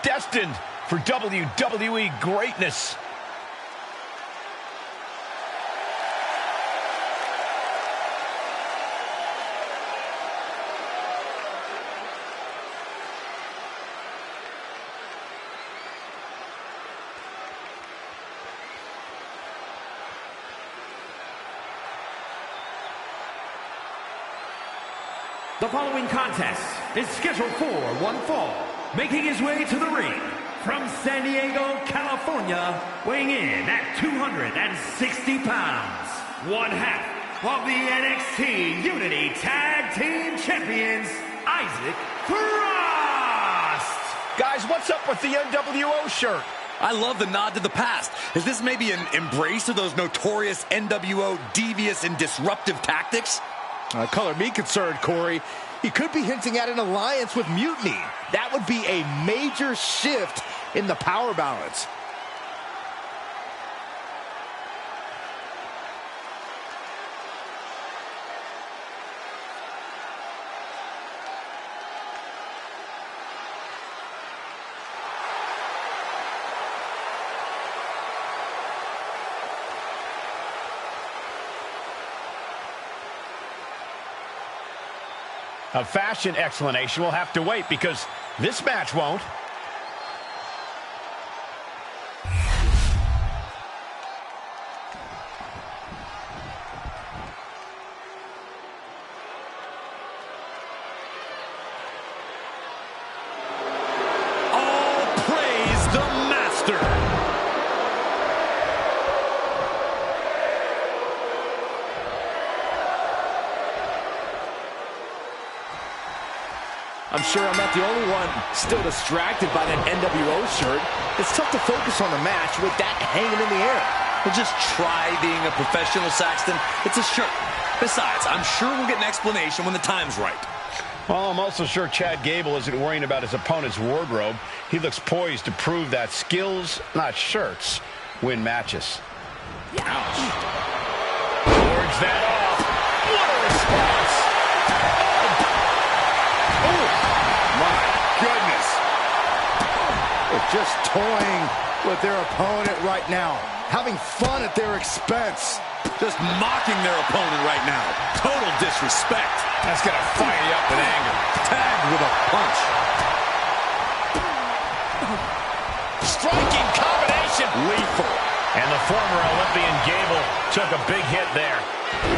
Destined for WWE greatness. The following contest is scheduled for one fall. Making his way to the ring from San Diego, California, weighing in at 260 pounds, one half of the NXT Unity Tag Team Champions, Isaac Frost. Guys, what's up with the NWO shirt? I love the nod to the past. Is this maybe an embrace of those notorious NWO devious and disruptive tactics? Color me concerned, Corey. He could be hinting at an alliance with Mutiny. That would be a major shift in the power balance. A fashion explanation will have to wait because this match won't. All praise the master. I'm sure I'm not the only one still distracted by that NWO shirt. It's tough to focus on the match with that hanging in the air. Well, just try being a professional, Saxton. It's a shirt. Besides, I'm sure we'll get an explanation when the time's right. Well, I'm also sure Chad Gable isn't worrying about his opponent's wardrobe. He looks poised to prove that skills, not shirts, win matches. Ouch. Forge that off. What a response. Oh, my goodness. They're just toying with their opponent right now. Having fun at their expense. Just mocking their opponent right now. Total disrespect. That's going to fire you up with anger. Tagged with a punch. Striking combination. Lethal. And the former Olympian Gable took a big hit there.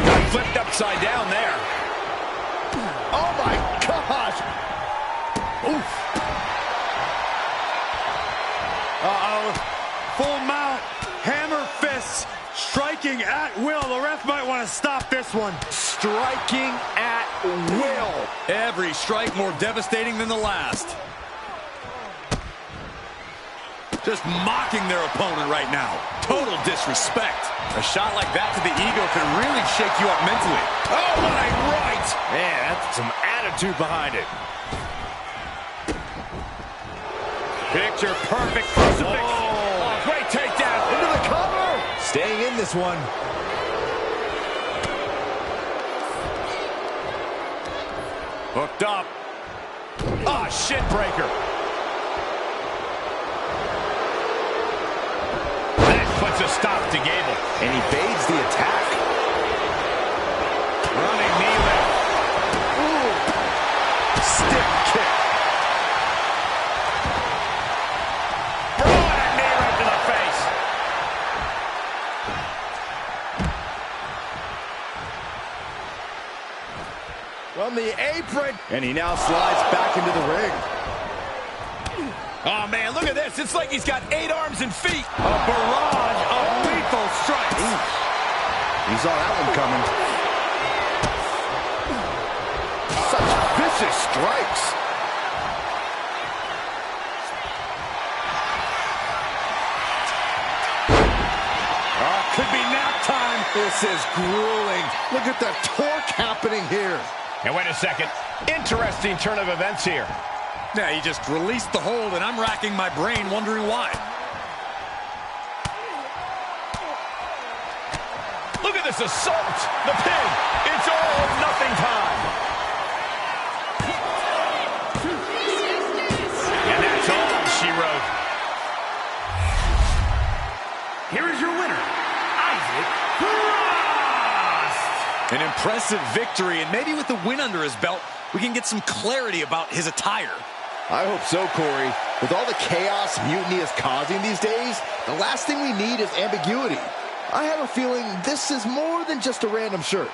Got flipped upside down there. Oh, my gosh. Oof. Uh-oh. Full mount. Hammer fists. Striking at will. The ref might want to stop this one. Striking at will. Every strike more devastating than the last. Just mocking their opponent right now. Total disrespect. A shot like that to the ego could really shake you up mentally. Oh, what a right. Man, that's some attitude behind it. Picture perfect crucifix. Oh, great takedown. Into the cover. Staying in this one. Hooked up. Ah, shin breaker. That puts a stop to Gable. And he evades the attack. Running knee lift. Ooh. Stiff kick. Throwing a knee right to the face. From the apron. And he now slides back into the ring. Oh, man, look at this. It's like he's got 8 arms and feet. A barrage of lethal strikes. He saw that one coming. Such vicious strikes. Could be nap time. This is grueling. Look at the torque happening here. And wait a second. Interesting turn of events here. Yeah, he just released the hold, and I'm racking my brain wondering why. Look at this assault. The pin. It's all or nothing time. And that's all she here is your winner, Isaac Frost. An impressive victory, and maybe with the win under his belt, we can get some clarity about his attire. I hope so, Corey. With all the chaos Mutiny is causing these days, the last thing we need is ambiguity. I have a feeling this is more than just a random shirt.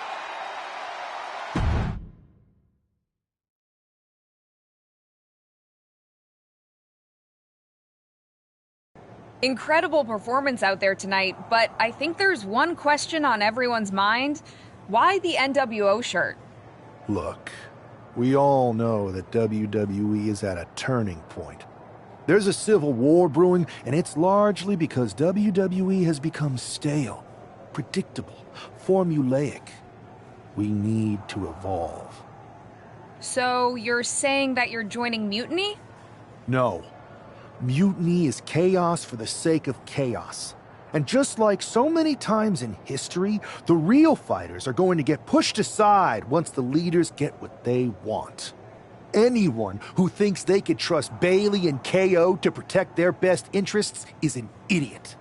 Incredible performance out there tonight, but I think there's one question on everyone's mind. Why the NWO shirt? Look, we all know that WWE is at a turning point. There's a civil war brewing, and it's largely because WWE has become stale, predictable, formulaic. We need to evolve. So you're saying that you're joining Mutiny? No. Mutiny is chaos for the sake of chaos. And just like so many times in history, the real fighters are going to get pushed aside once the leaders get what they want. Anyone who thinks they could trust Bayley and KO to protect their best interests is an idiot.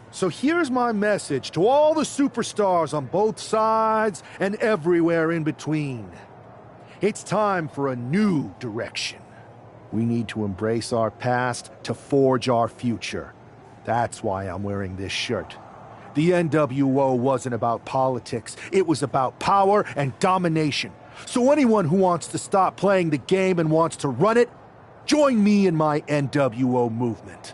So here's my message to all the superstars on both sides and everywhere in between. It's time for a new direction. We need to embrace our past to forge our future. That's why I'm wearing this shirt. The NWO wasn't about politics. It was about power and domination. So anyone who wants to stop playing the game and wants to run it, join me in my NWO movement.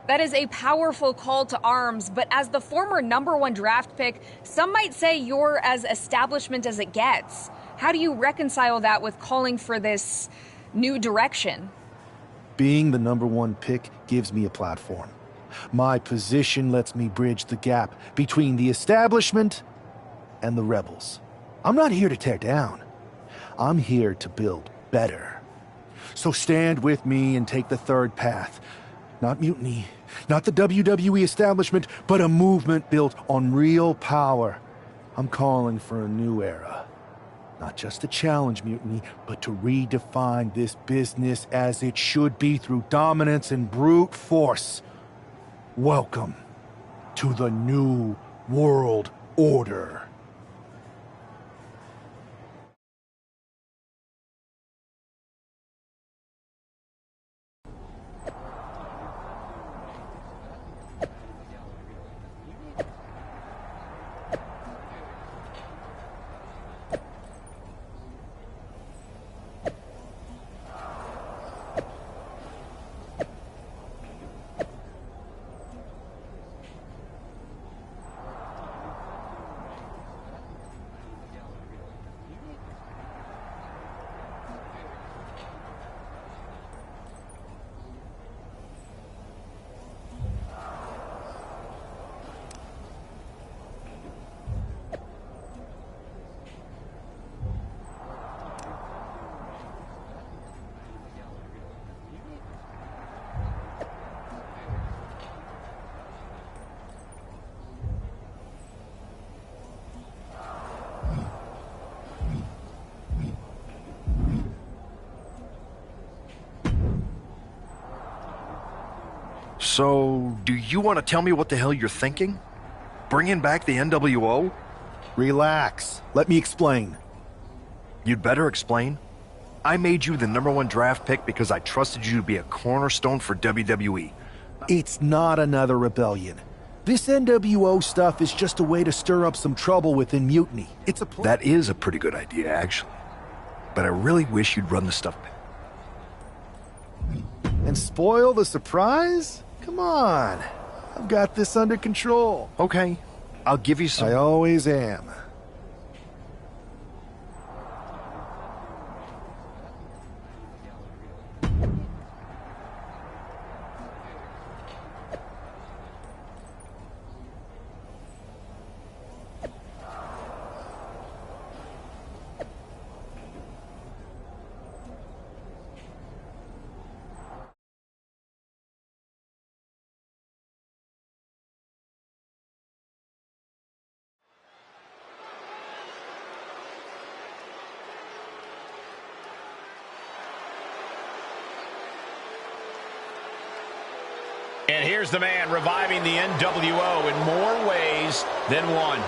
That is a powerful call to arms, but as the former #1 draft pick, some might say you're as establishment as it gets. How do you reconcile that with calling for this new direction? Being the #1 pick gives me a platform. My position lets me bridge the gap between the establishment and the rebels. I'm not here to tear down. I'm here to build better. So stand with me and take the third path. Not mutiny, not the WWE establishment, but a movement built on real power. I'm calling for a new era. Not just to challenge mutiny, but to redefine this business as it should be through dominance and brute force. Welcome to the New World Order. So, do you want to tell me what the hell you're thinking? Bringing back the NWO? Relax. Let me explain. You'd better explain. I made you the #1 draft pick because I trusted you to be a cornerstone for WWE. It's not another rebellion. This NWO stuff is just a way to stir up some trouble within Mutiny. It's a That is a pretty good idea, actually. But I really wish you'd run the stuff back. And spoil the surprise? Come on. I've got this under control. Okay, I'll give you some... I always am. And here's the man reviving the NWO in more ways than one.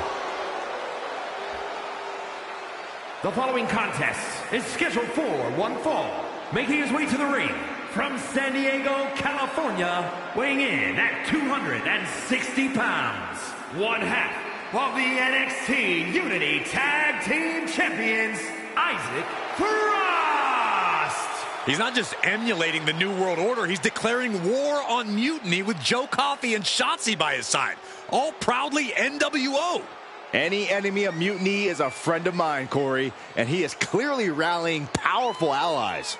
The following contest is scheduled for one fall. Making his way to the ring from San Diego, California, weighing in at 260 pounds. One half of the NXT Unity Tag Team Champions, Isaac Frost. He's not just emulating the New World Order, he's declaring war on Mutiny with Joe Coffey and Shotzi by his side. All proudly NWO. Any enemy of Mutiny is a friend of mine, Corey, and he is clearly rallying powerful allies.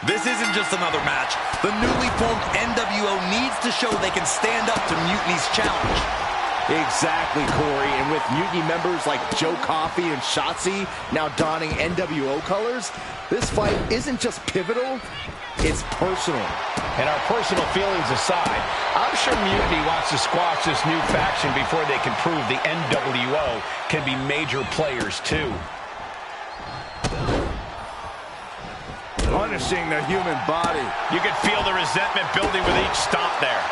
This isn't just another match. The newly formed NWO needs to show they can stand up to Mutiny's challenge. Exactly, Corey. And with Mutiny members like Joe Coffey and Shotzi now donning NWO colors, this fight isn't just pivotal, it's personal. And our personal feelings aside, I'm sure Mutiny wants to squash this new faction before they can prove the NWO can be major players too. Punishing the human body. You can feel the resentment building with each stomp there.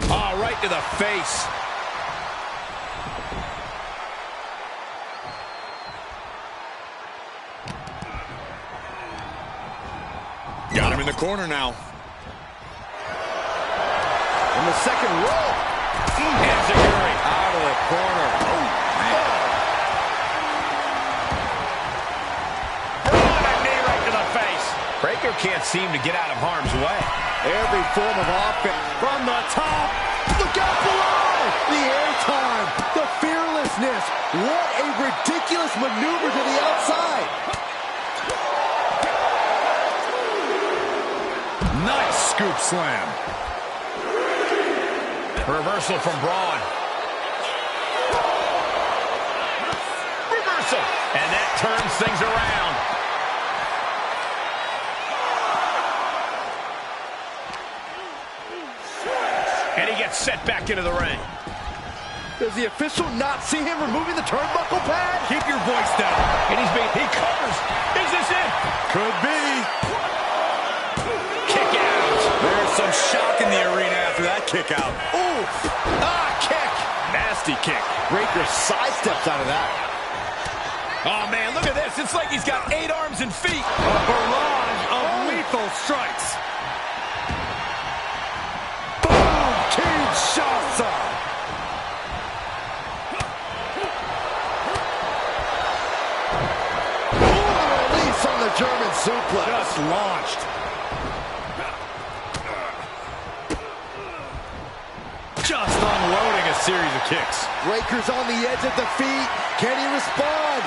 Oh, right to the face. Got him in the corner now. In the second row. Enziguri Out of the corner. Oh, man. Oh, a knee right to the face. Breaker can't seem to get out of harm's way. Every form of offense from the top. Look out below. The airtime. The fearlessness. What a ridiculous maneuver to the outside. Nice scoop slam. Reversal from Braun. Reversal. And that turns things around. And he gets set back into the ring. Does the official not see him removing the turnbuckle pad? Keep your voice down. And he covers. Is this it? Could be. Kick out. There's some shock in the arena after that kick out. Oof. Kick. Nasty kick. Breaker sidesteps out of that. Oh, man, look at this. It's like he's got 8 arms and feet. A barrage of lethal strikes. Boom! Kinshasa! Release on the German suplex. Just launched. Just unloading a series of kicks. Breaker's on the edge of defeat. Can he respond?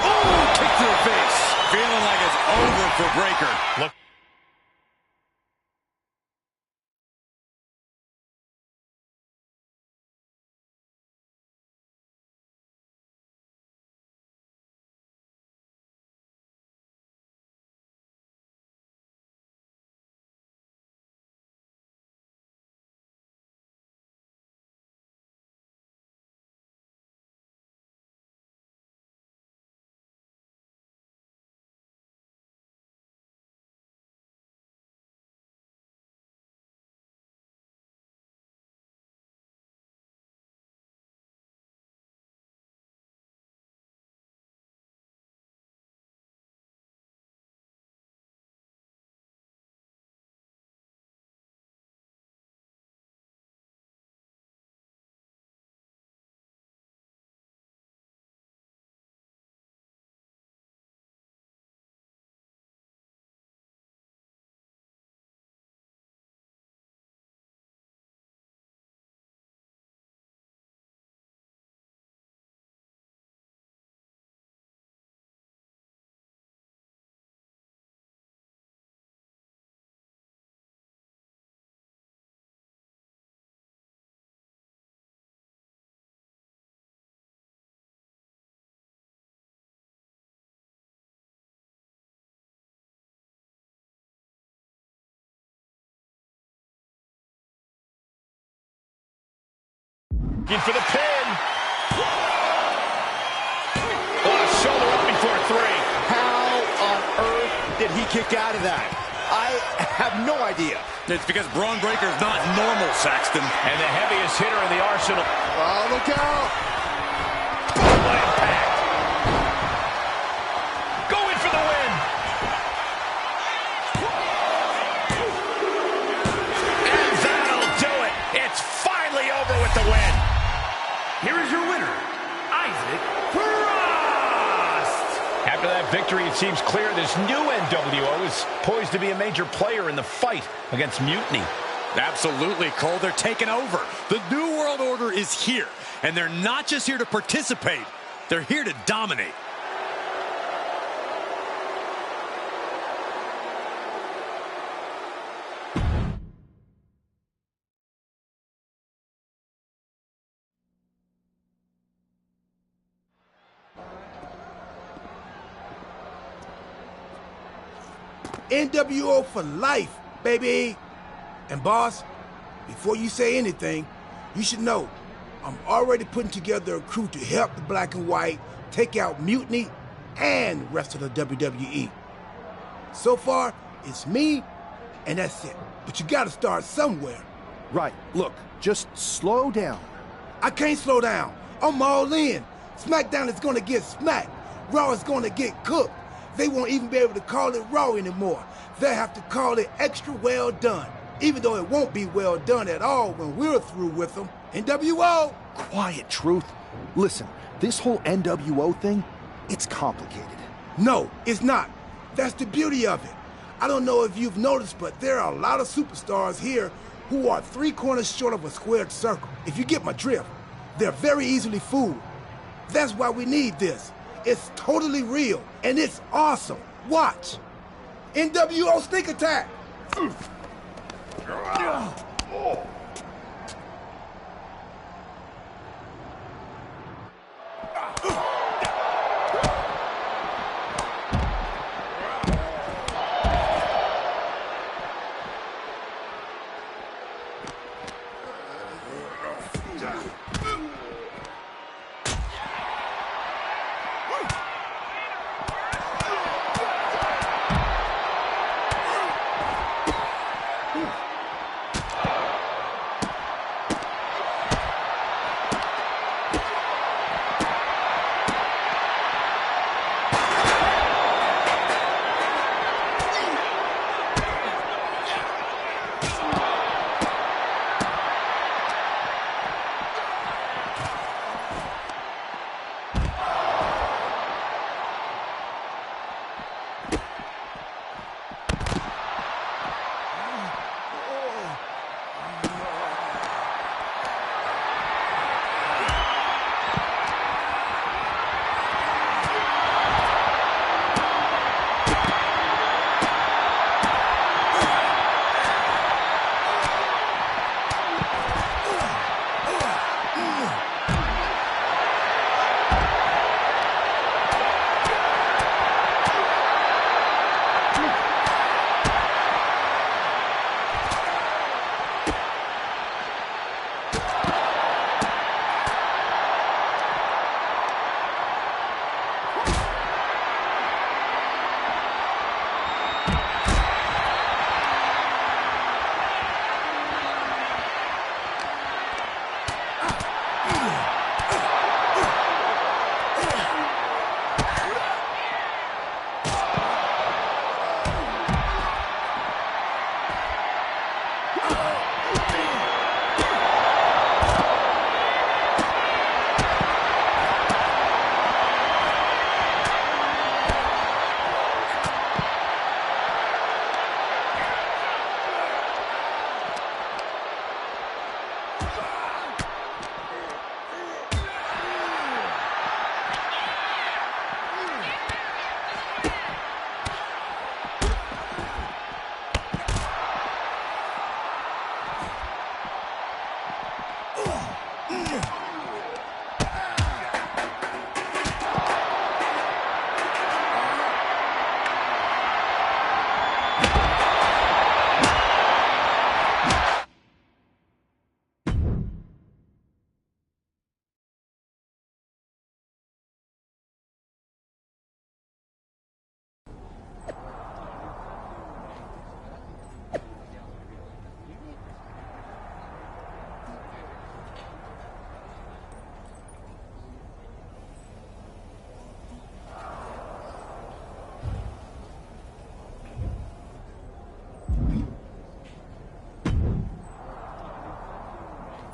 Oh, kick to the face. Feeling like it's over for Breaker. Look. looking for the pin. Oh, a shoulder up before 3. How on earth did he kick out of that? I have no idea. It's because Braun Breaker's not normal, Saxton. And the heaviest hitter in the arsenal. Oh, look out. What impact. Going for the win. And that'll do it. It's finally over with the win. Here is your winner, Isaac Frost. After that victory, it seems clear this new NWO is poised to be a major player in the fight against Mutiny. Absolutely, Cole. They're taking over. The New World Order is here, and they're not just here to participate. They're here to dominate. NWO for life, baby. And boss, before you say anything, you should know I'm already putting together a crew to help the Black and White take out Mutiny and the rest of the WWE. So far, it's me, and that's it. But you gotta start somewhere. Right, look, just slow down. I can't slow down. I'm all in. SmackDown is gonna get smacked. Raw is gonna get cooked. They won't even be able to call it Raw anymore. They'll have to call it Extra Well Done, even though it won't be well done at all when we're through with them. NWO! Quiet, Truth. Listen, this whole NWO thing, it's complicated. No, it's not. That's the beauty of it. I don't know if you've noticed, but there are a lot of superstars here who are 3 corners short of a squared circle. If you get my drift, they're very easily fooled. That's why we need this. It's totally real, and it's awesome. Watch. NWO Sneak Attack.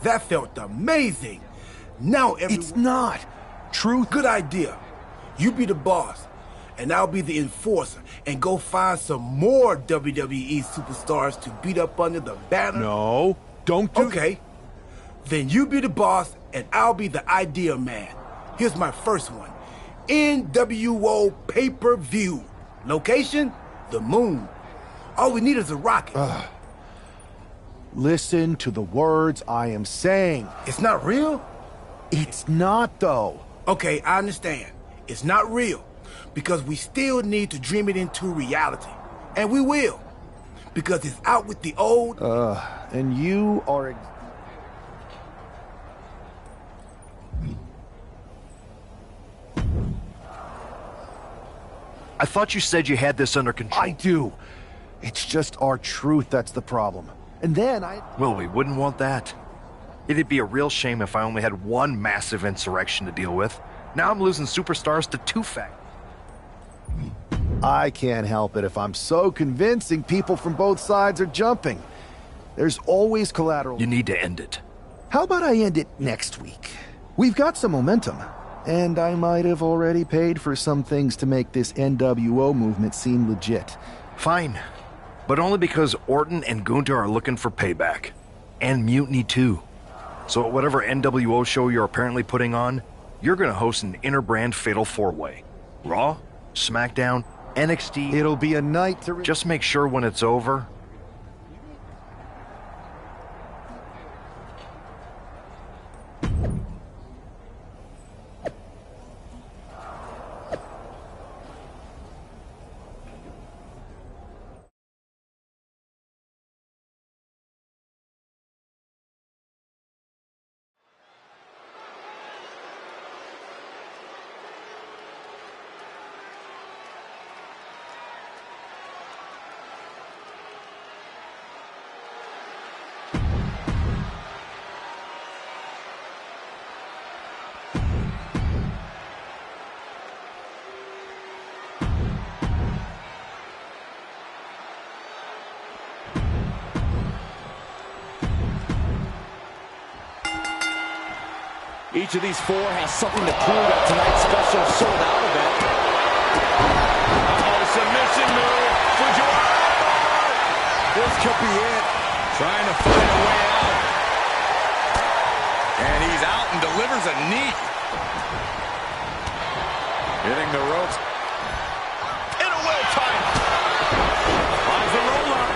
That felt amazing. Now It's not. Truth. Good idea. You be the boss, and I'll be the enforcer, and go find some more WWE superstars to beat up under the banner. No, don't do. Okay. Then you be the boss, and I'll be the idea man. Here's my first one. NWO pay-per-view. Location? The moon. All we need is a rocket. Listen to the words I am saying. It's not real? It's not, though. Okay, I understand. It's not real. Because we still need to dream it into reality. And we will. Because it's out with the old. And you are... I thought you said you had this under control. I do. It's just our truth that's the problem. And then Well, we wouldn't want that. It'd be a real shame if I only had one massive insurrection to deal with. Now I'm losing superstars to two factions. I can't help it if I'm so convincing people from both sides are jumping. There's always collateral. You need to end it. How about I end it next week? We've got some momentum. And I might have already paid for some things to make this NWO movement seem legit. Fine. But only because Orton and Gunther are looking for payback. And Mutiny too. So at whatever NWO show you're apparently putting on, you're gonna host an inter-brand fatal four-way. Raw, SmackDown, NXT. It'll be a night to... Just make sure when it's over... Each of these four has something to prove at tonight's special sold-out event. Uh-oh, submission move. Fujiwara. This could be it. Trying to find a way out. And he's out and delivers a knee. Hitting the ropes. In a well time. Finds the roll-up.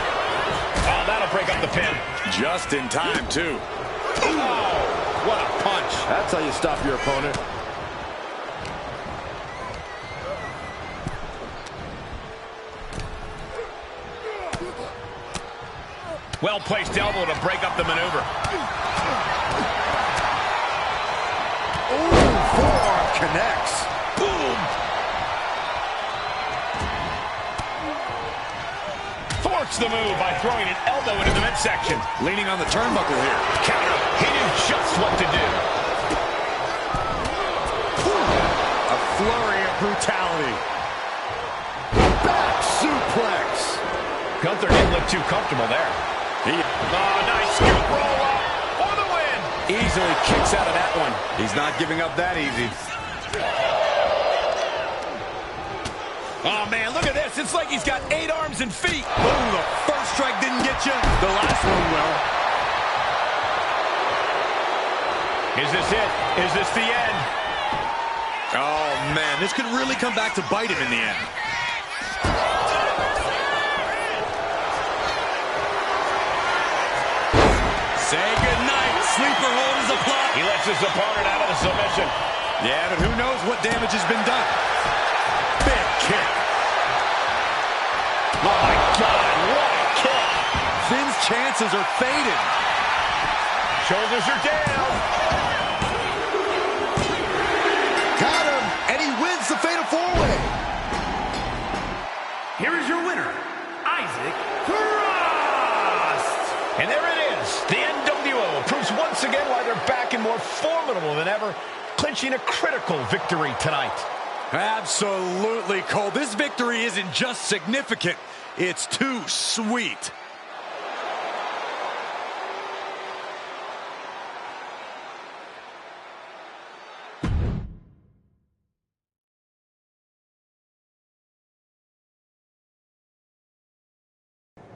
Oh, that'll break up the pin. Just in time, too. Oh, what a punch. That's how you stop your opponent. Well-placed elbow to break up the maneuver. Ooh, forearm connects. Boom! Thwarts the move by throwing an elbow into the midsection. Leaning on the turnbuckle here. Counter. He knew just what to do. A flurry of brutality. Back suplex. Gunther didn't look too comfortable there. Nice scoop roll up for the win. Easily kicks out of that one. He's not giving up that easy. Oh, man, look at this. It's like he's got 8 arms and feet. Boom, the first strike didn't get you. The last one will. Is this it? Is this the end? Oh, man, this could really come back to bite him in the end. Say goodnight. Sleeper hold is applied. He lets his opponent out of the submission. Yeah, but who knows what damage has been done. Big kick. Oh, my God, what a kick. Finn's chances are faded. Shoulders are down. Got him, and he wins the Fatal 4-Way. Here is your winner, Isaac Crust. And there it is. The NWO proves once again why they're back and more formidable than ever, clinching a critical victory tonight. Absolutely, Cole. This victory isn't just significant, it's too sweet.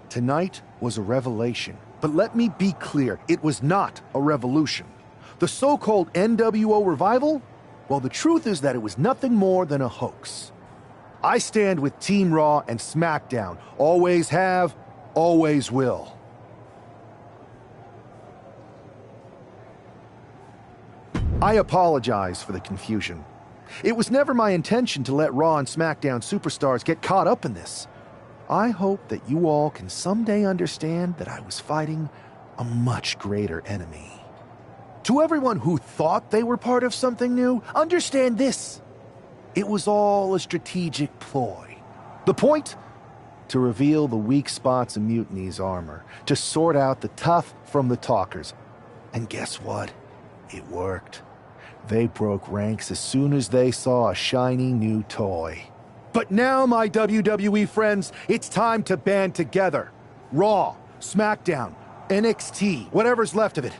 Tonight was a revelation. But let me be clear, it was not a revolution. The so-called NWO revival? Well, the truth is that it was nothing more than a hoax. I stand with Team Raw and SmackDown. Always have, always will. I apologize for the confusion. It was never my intention to let Raw and SmackDown superstars get caught up in this. I hope that you all can someday understand that I was fighting a much greater enemy. To everyone who thought they were part of something new, understand this. It was all a strategic ploy. The point? To reveal the weak spots in Mutiny's armor, to sort out the tough from the talkers. And guess what? It worked. They broke ranks as soon as they saw a shiny new toy. But now, my WWE friends, it's time to band together. Raw, SmackDown, NXT, whatever's left of it.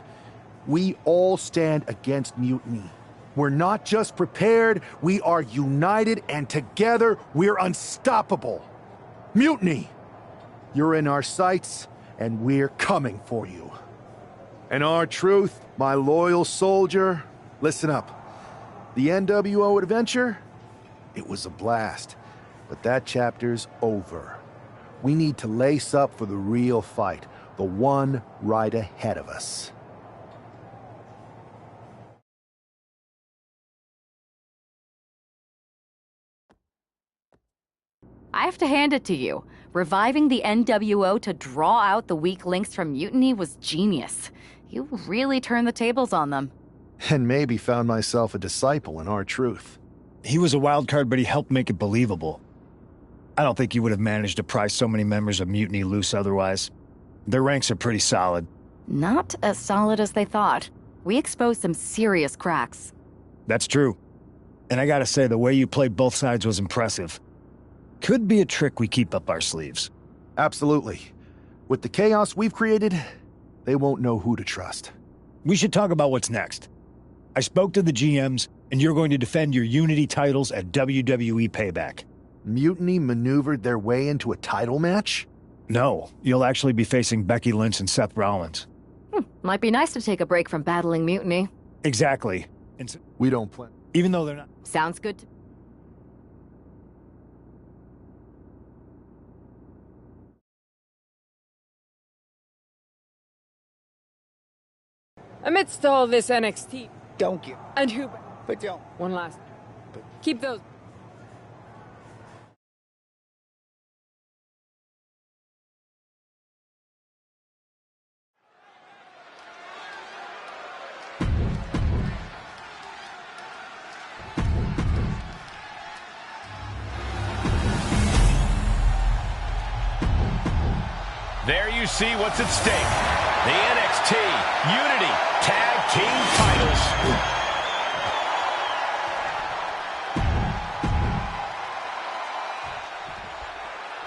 We all stand against Mutiny. We're not just prepared, we are united, and together we're unstoppable. Mutiny! You're in our sights, and we're coming for you. And R-Truth, my loyal soldier, listen up. The NWO adventure? It was a blast. But that chapter's over. We need to lace up for the real fight, the one right ahead of us. I have to hand it to you. Reviving the NWO to draw out the weak links from Mutiny was genius. You really turned the tables on them. And maybe found myself a disciple in R-Truth. He was a wild card, but he helped make it believable. I don't think he would have managed to pry so many members of Mutiny loose otherwise. Their ranks are pretty solid. Not as solid as they thought. We exposed some serious cracks. That's true. And I gotta say, the way you played both sides was impressive. Could be a trick we keep up our sleeves. Absolutely. With the chaos we've created, they won't know who to trust. We should talk about what's next. I spoke to the GMs, and you're going to defend your Unity titles at WWE Payback. Mutiny maneuvered their way into a title match? No, you'll actually be facing Becky Lynch and Seth Rollins. Might be nice to take a break from battling Mutiny. Exactly. And we don't plan. Even though they're not. Sounds good. Amidst all this NXT. Don't you? And who? But don't. One last. Keep those. There you see what's at stake. The NXT Unity Tag Team titles.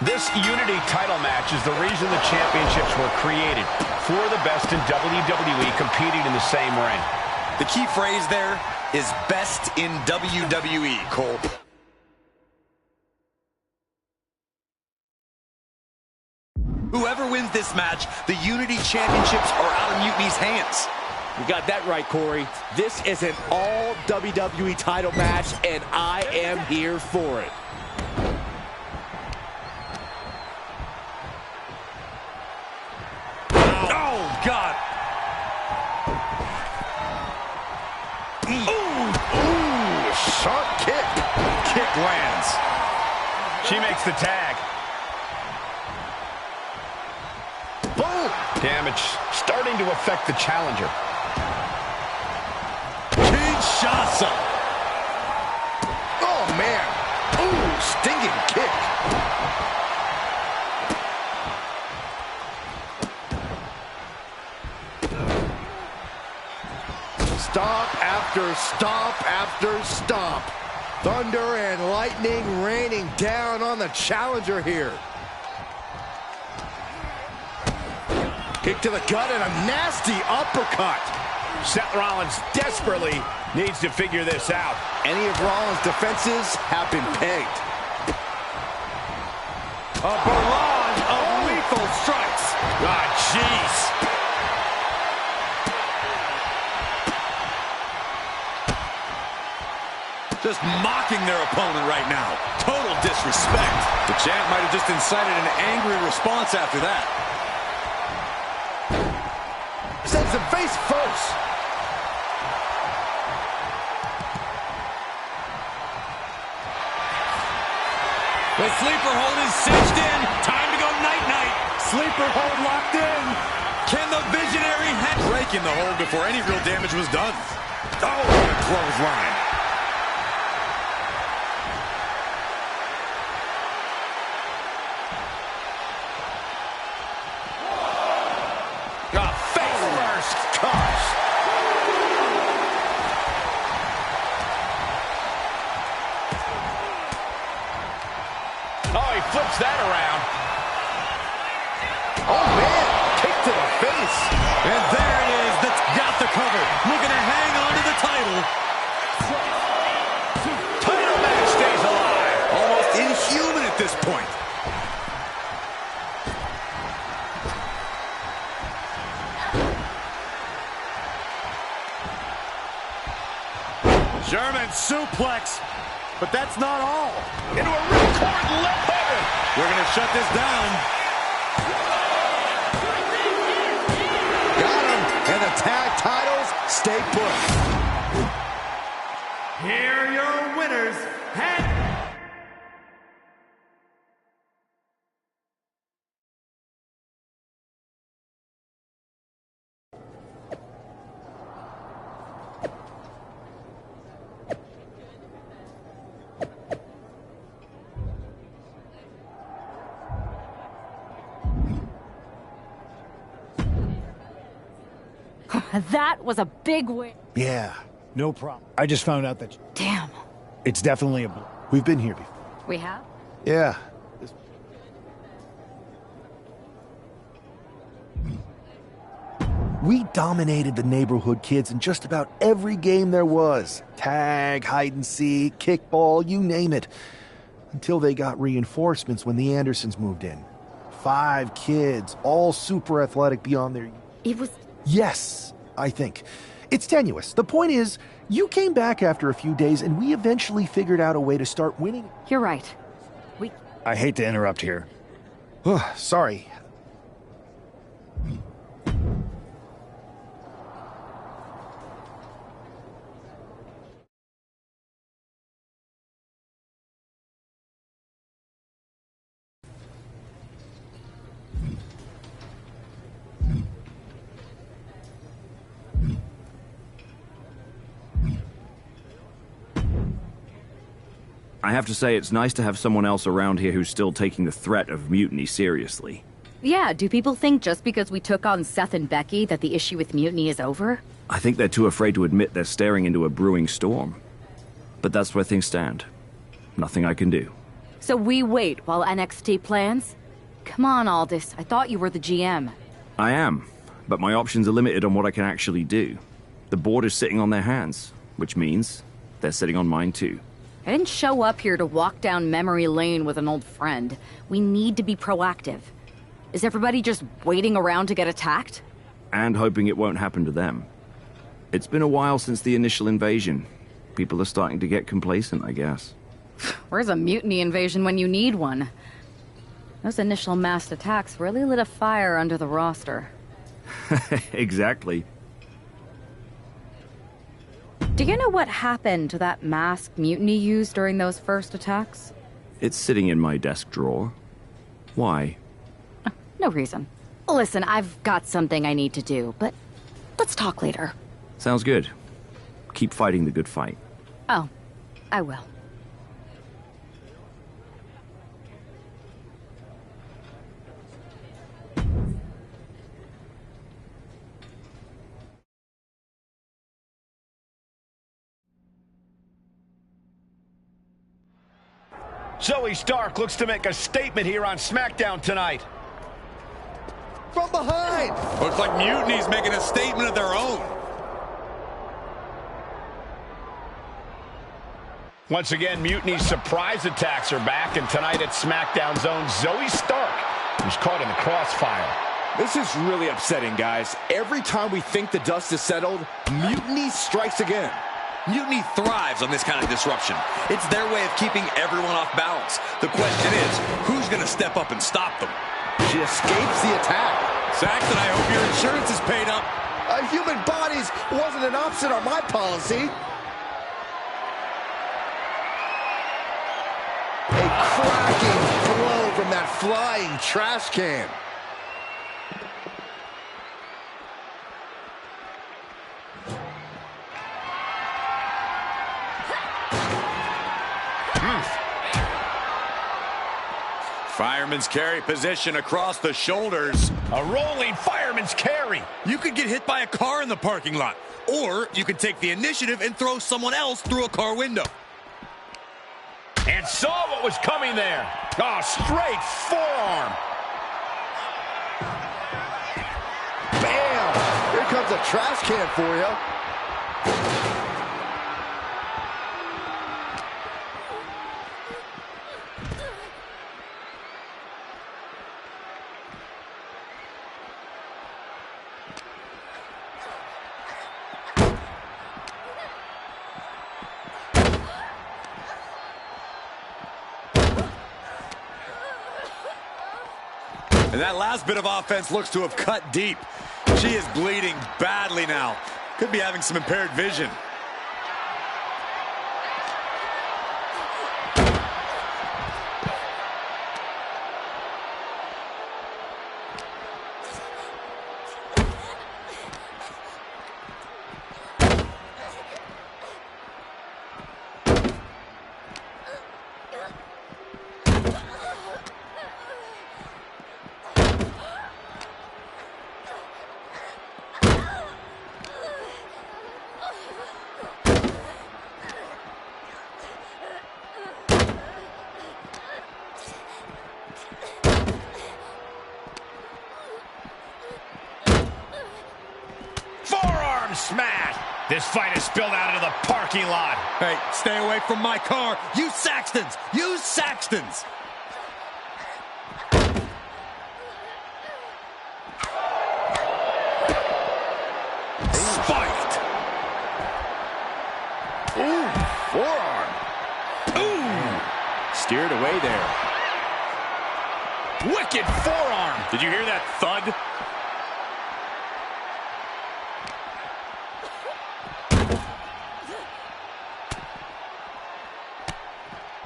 This Unity title match is the reason the championships were created. For the best in WWE competing in the same ring. The key phrase there is best in WWE, Cole. Whoever wins this match, the Unity Championships are out of Mutiny's hands. You got that right, Corey. This is an all WWE title match, and I am here for it. Oh, God. Ooh, sharp kick. Kick lands. She makes the tag. Boom! Damage starting to affect the challenger. Kinshasa. Oh, man. Ooh, stinging kick. Stomp after stomp after stomp. Thunder and lightning raining down on the challenger here. Kick to the gut and a nasty uppercut. Seth Rollins desperately needs to figure this out. Any of Rollins' defenses have been pegged. A barrage of lethal strikes. Ah, jeez. Just mocking their opponent right now. Total disrespect. The champ might have just incited an angry response after that. Sends him face first. The sleeper hold is cinched in. Time to go night-night. Sleeper hold locked in. Can the visionary break in the hold before any real damage was done? Oh, what a clothesline. Flips that around. Oh, man. Kick to the face. And there it is. That's got the cover. Looking to hang on to the title. Title match stays alive. Almost inhuman at this point. German suplex. But that's not all. Into a ripcord left hook. We're going to shut this down. Got him. And the tag titles stay put. Here are your winners. That was a big win. Yeah, no problem. I just found out that... Damn. It's definitely a... We've been here before. We have? Yeah. We dominated the neighborhood kids in just about every game there was. Tag, hide and seek, kickball, you name it. Until they got reinforcements when the Andersons moved in. 5 kids, all super athletic beyond their... It was... Yes, I think. It's tenuous. The point is, you came back after a few days and we eventually figured out a way to start winning. You're right. I hate to interrupt here. Sorry. I have to say, it's nice to have someone else around here who's still taking the threat of mutiny seriously. Yeah, do people think just because we took on Seth and Becky that the issue with mutiny is over? I think they're too afraid to admit they're staring into a brewing storm. But that's where things stand. Nothing I can do. So we wait while NXT plans? Come on, Aldis. I thought you were the GM. I am, but my options are limited on what I can actually do. The board is sitting on their hands, which means they're sitting on mine too. I didn't show up here to walk down memory lane with an old friend. We need to be proactive. Is everybody just waiting around to get attacked? And hoping it won't happen to them. It's been a while since the initial invasion. People are starting to get complacent, I guess. Where's a mutiny invasion when you need one? Those initial mass attacks really lit a fire under the roster. Exactly. Do you know what happened to that masked mutiny used during those first attacks? It's sitting in my desk drawer. Why? No reason. Listen, I've got something I need to do, but let's talk later. Sounds good. Keep fighting the good fight. Oh, I will. Zoe Stark looks to make a statement here on SmackDown tonight. From behind! Looks like Mutiny's making a statement of their own. Once again, Mutiny's surprise attacks are back, and tonight at SmackDown's own Zoe Stark, who's caught in the crossfire. This is really upsetting, guys. Every time we think the dust is settled, Mutiny strikes again. Mutiny thrives on this kind of disruption. It's their way of keeping everyone off balance. The question is, who's going to step up and stop them? She escapes the attack. Saxton, I hope your insurance is paid up. Human bodies wasn't an option on my policy. A cracking blow from that flying trash can. Fireman's carry position across the shoulders. A rolling fireman's carry. You could get hit by a car in the parking lot, or you could take the initiative and throw someone else through a car window. And saw what was coming there. Oh, straight forearm. Bam! Here comes a trash can for you. And that last bit of offense looks to have cut deep. She is bleeding badly now. Could be having some impaired vision. Smash! This fight is spilled out into the parking lot. Hey, stay away from my car. Use Saxton's. Use Saxton's. Spiked. Ooh, forearm. Ooh. Steered away there. Wicked forearm. Did you hear that thud?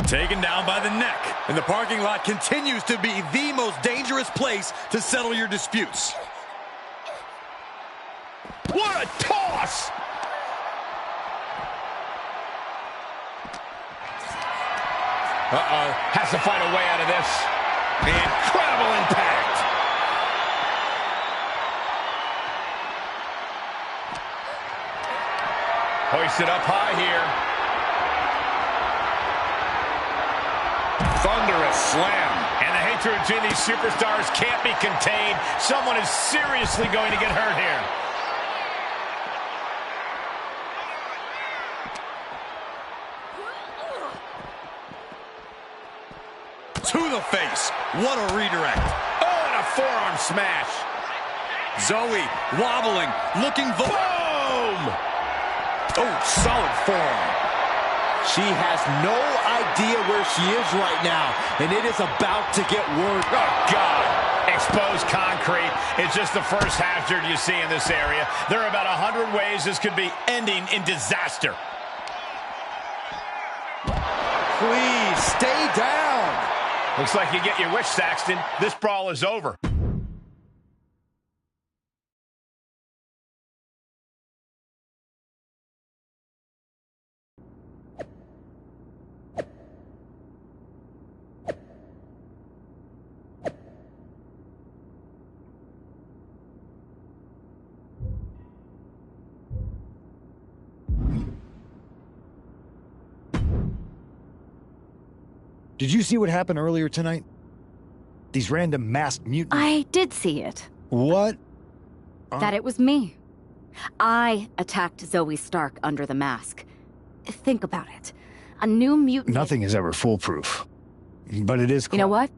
Taken down by the neck. And the parking lot continues to be the most dangerous place to settle your disputes. What a toss! Has to find a way out of this. Incredible impact. Hoisted up high here. Thunderous slam. And the hatred between these superstars can't be contained. Someone is seriously going to get hurt here. To the face. What a redirect. Oh, and a forearm smash. Zoe wobbling, looking boom! Oh, solid forearm. She has no idea where she is right now, and it is about to get worse. Oh, God. Exposed concrete. It's just the first hazard you see in this area. There are about 100 ways this could be ending in disaster. Please, stay down. Looks like you get your wish, Saxton. This brawl is over. Did you see what happened earlier tonight? These random masked mutants. I did see it. What? That it was me. I attacked Zoe Stark under the mask. Think about it. A new mutant... Nothing is ever foolproof. But it is... You know what?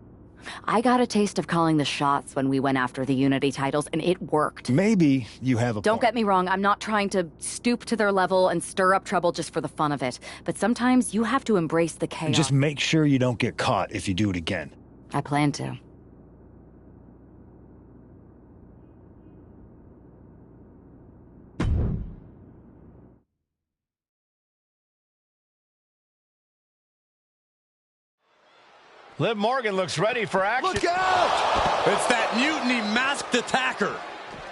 I got a taste of calling the shots when we went after the Unity titles, and it worked. Maybe you have a Don't point. get me wrong, I'm not trying to stoop to their level and stir up trouble just for the fun of it. But sometimes you have to embrace the chaos. Just make sure you don't get caught if you do it again. I plan to. Liv Morgan looks ready for action. Look out! It's that Mutiny masked attacker.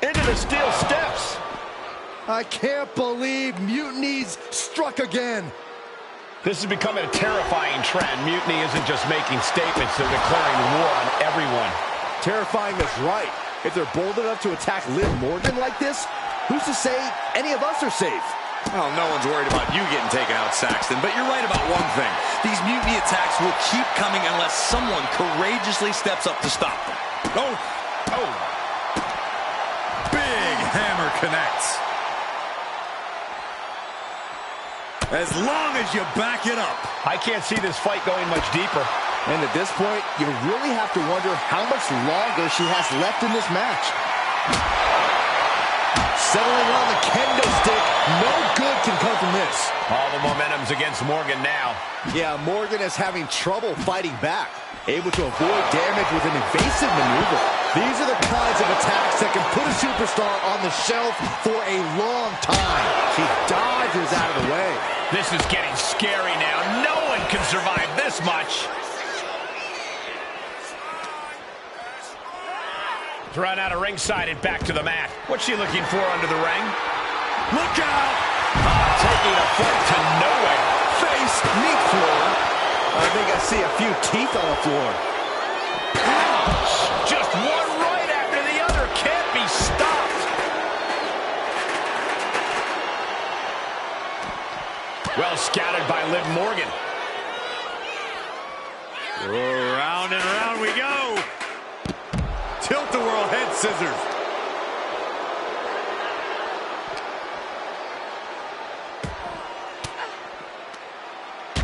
Into the steel steps. I can't believe Mutiny's struck again. This is becoming a terrifying trend. Mutiny isn't just making statements, they're declaring war on everyone. Terrifying is right. If they're bold enough to attack Liv Morgan like this, who's to say any of us are safe? Well, no one's worried about you getting taken out, Saxton, but you're right about one thing. These mutiny attacks will keep coming unless someone courageously steps up to stop them. Oh! Big hammer connects. As long as you back it up. I can't see this fight going much deeper. And at this point, you really have to wonder how much longer she has left in this match. Settling on the kendo stick, no good can come from this. All the momentum's against Morgan now. Yeah, Morgan is having trouble fighting back, able to avoid damage with an evasive maneuver. These are the kinds of attacks that can put a superstar on the shelf for a long time. She dodges out of the way. This is getting scary now. No one can survive this much. Run out of ringside and back to the mat. What's she looking for under the ring? Look out! Taking a foot to nowhere. Face, knee floor. I think I see a few teeth on the floor. Ouch! Just one right after the other. Can't be stopped. Well scouted by Liv Morgan. Round and round we go. Tilt-a-whirl head scissors.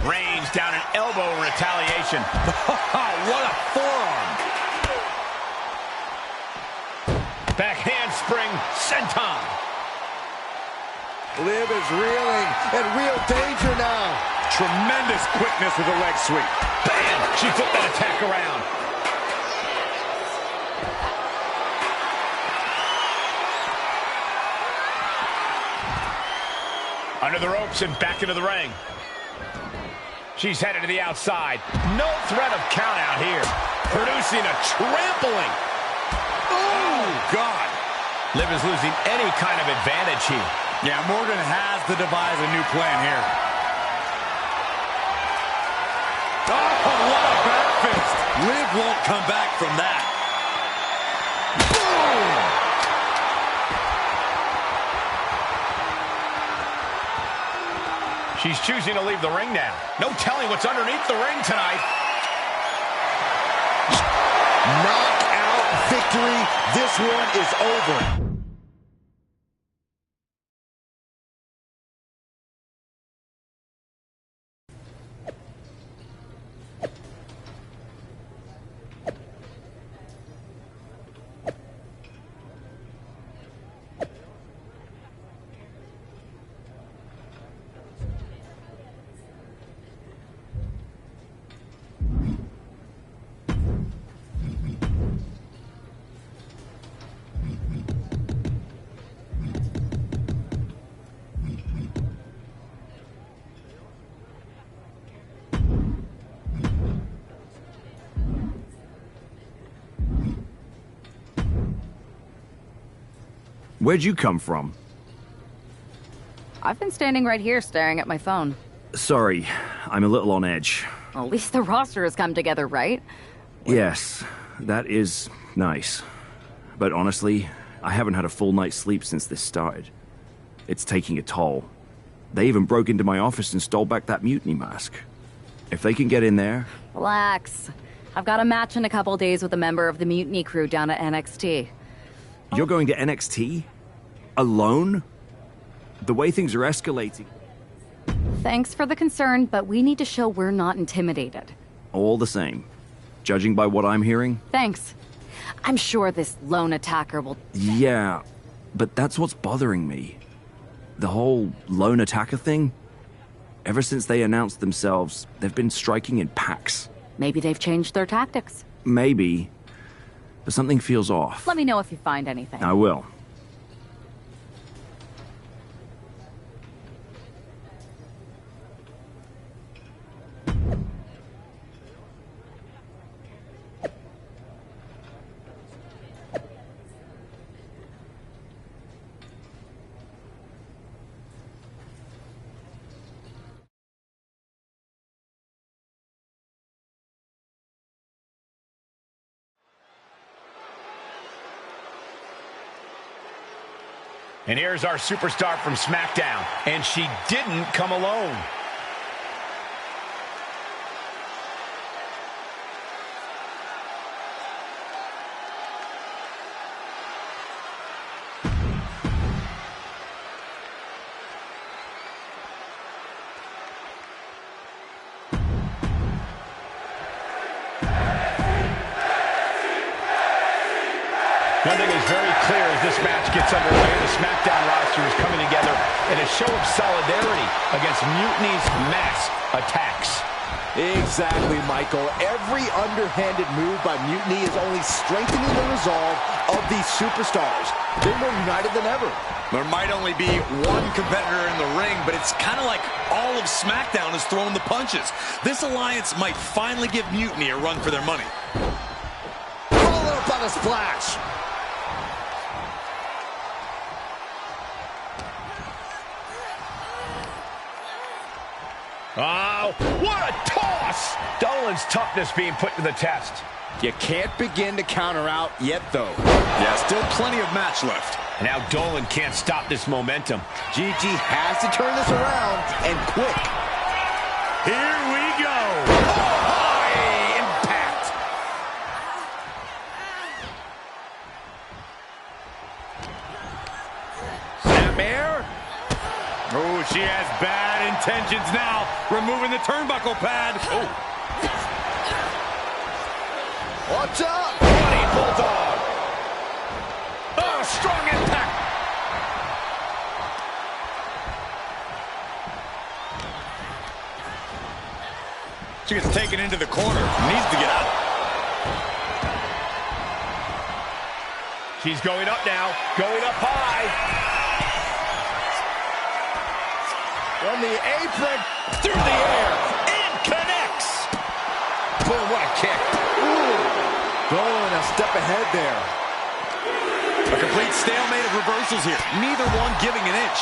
Range down an elbow in retaliation. What a forearm. Back handspring, senton. Liv is reeling, in real danger now. Tremendous quickness with a leg sweep. Bam! She flipped that attack around. Under the ropes and back into the ring. She's headed to the outside. No threat of count out here. Producing a trampling. Oh, God. Liv is losing any kind of advantage here. Yeah, Morgan has to devise a new plan here. Oh, what a back fist. Liv won't come back from that. Boom! She's choosing to leave the ring now. No telling what's underneath the ring tonight. Knockout victory. This one is over. Where'd you come from? I've been standing right here staring at my phone. Sorry, I'm a little on edge. At least the roster has come together, right? Yes, that is nice. But honestly, I haven't had a full night's sleep since this started. It's taking a toll. They even broke into my office and stole back that mutiny mask. If they can get in there... Relax. I've got a match in a couple days with a member of the Mutiny crew down at NXT. You're going to NXT? Alone? The way things are escalating... Thanks for the concern, but we need to show we're not intimidated. All the same. judging by what I'm hearing. Thanks. I'm sure this lone attacker will... Yeah, but that's what's bothering me. The whole lone attacker thing? Ever since they announced themselves, they've been striking in packs. Maybe they've changed their tactics. Maybe, but something feels off. Let me know if you find anything. I will. And here's our superstar from SmackDown. And she didn't come alone. One thing is very clear as this match gets underway. The SmackDown roster is coming together in a show of solidarity against Mutiny's mass attacks. Exactly, Michael. Every underhanded move by Mutiny is only strengthening the resolve of these superstars. They're more united than ever. There might only be one competitor in the ring, but it's kind of like all of SmackDown is throwing the punches. This alliance might finally give Mutiny a run for their money. Follow up on a splash. Oh, what a toss! Dolan's toughness being put to the test. You can't begin to counter out yet, though. Yeah, still plenty of match left. Now Dolan can't stop this momentum. Gigi has to turn this around, and quick. Here we go. Oh, impact. Snapmare. Oh, she has bad intentions now. Removing the turnbuckle pad. Oh. Watch out. Bloody bulldog. Oh, strong impact. She gets taken into the corner. Needs to get out. She's going up now. Going up high. From the apron, Through the air. And connects. Boom, what a kick. ooh, going a step ahead there. A complete stalemate of reversals here. Neither one giving an inch.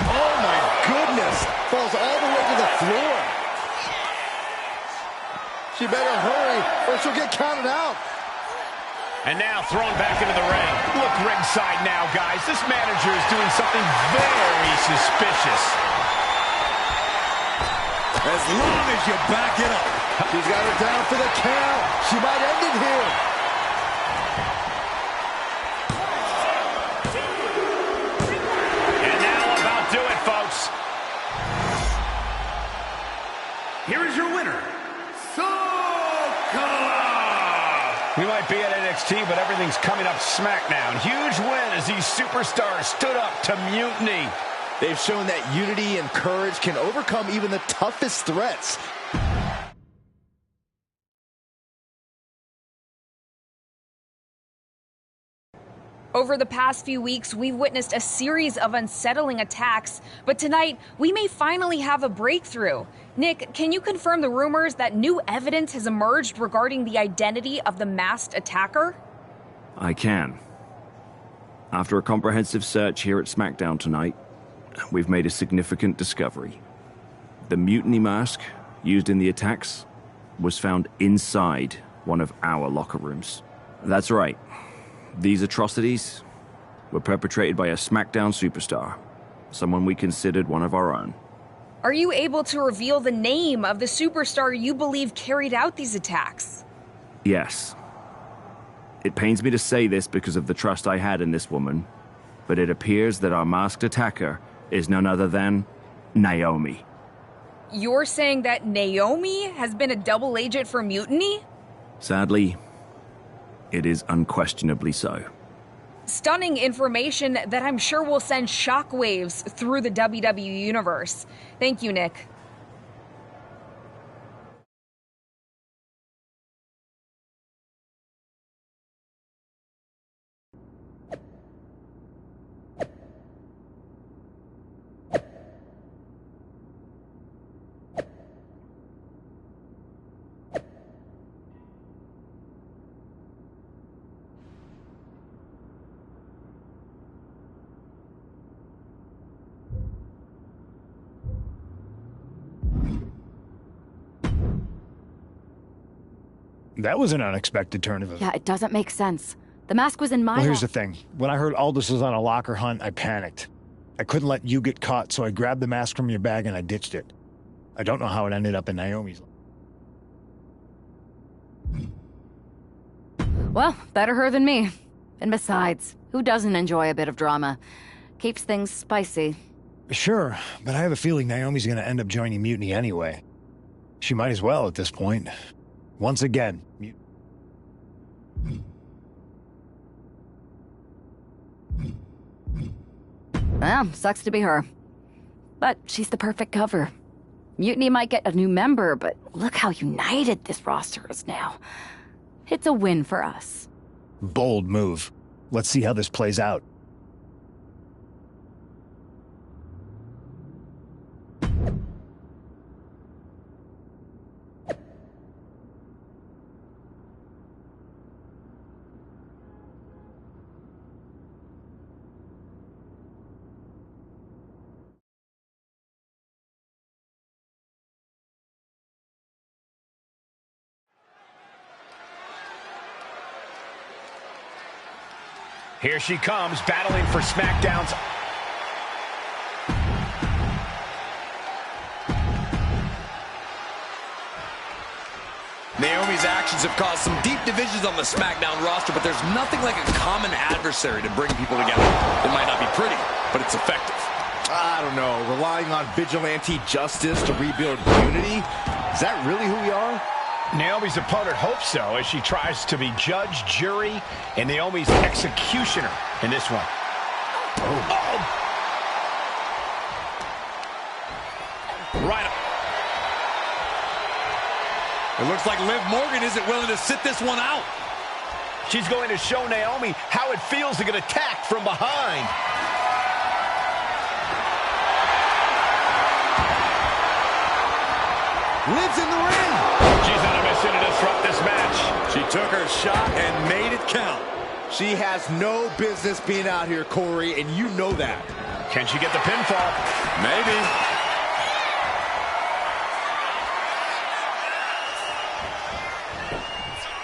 Oh my goodness, falls all the way to the floor. She better hurry or she'll get counted out. And now thrown back into the ring. Look ringside now, guys. This manager is doing something very suspicious. As long as you back it up. She's got her down for the count. She might end it here. And now about do it, folks. Here is your winner, Sokala! We might be at NXT, but everything's coming up SmackDown. Huge win as these superstars stood up to Mutiny. They've shown that unity and courage can overcome even the toughest threats. Over the past few weeks, we've witnessed a series of unsettling attacks, but tonight, we may finally have a breakthrough. Nick, can you confirm the rumors that new evidence has emerged regarding the identity of the masked attacker? I can. After a comprehensive search here at SmackDown tonight, we've made a significant discovery. The Mutiny mask used in the attacks was found inside one of our locker rooms. That's right. These atrocities were perpetrated by a SmackDown superstar, someone we considered one of our own. Are you able to reveal the name of the superstar you believe carried out these attacks? Yes. It pains me to say this because of the trust I had in this woman, but it appears that our masked attacker is none other than Naomi. You're saying that Naomi has been a double agent for Mutiny? Sadly, it is unquestionably so. Stunning information that I'm sure will send shockwaves through the WWE universe. Thank you, Nick. That was an unexpected turn of events. Yeah, it doesn't make sense. The mask was in my... Well, here's the thing. When I heard Aldous was on a locker hunt, I panicked. I couldn't let you get caught, so I grabbed the mask from your bag and I ditched it. I don't know how it ended up in Naomi's. Well, better her than me. And besides, who doesn't enjoy a bit of drama? Keeps things spicy. Sure, but I have a feeling Naomi's gonna end up joining Mutiny anyway. She might as well at this point. Once again, Well, sucks to be her. But she's the perfect cover. Mutiny might get a new member, but look how united this roster is now. It's a win for us. bold move. Let's see how this plays out. Here she comes, battling for SmackDown's... Naomi's actions have caused some deep divisions on the SmackDown roster, but there's nothing like a common adversary to bring people together. It might not be pretty, but it's effective. I don't know, relying on vigilante justice to rebuild unity? Is that really who we are? Naomi's opponent hopes so, as she tries to be judge, jury, and Naomi's executioner in this one. Oh. Right up. It looks like Liv Morgan isn't willing to sit this one out. She's going to show Naomi how it feels to get attacked from behind. Liv's in the ring. She's on a mission to disrupt this match. She took her shot and made it count. She has no business being out here, Corey, and you know that. Can she get the pinfall? Maybe.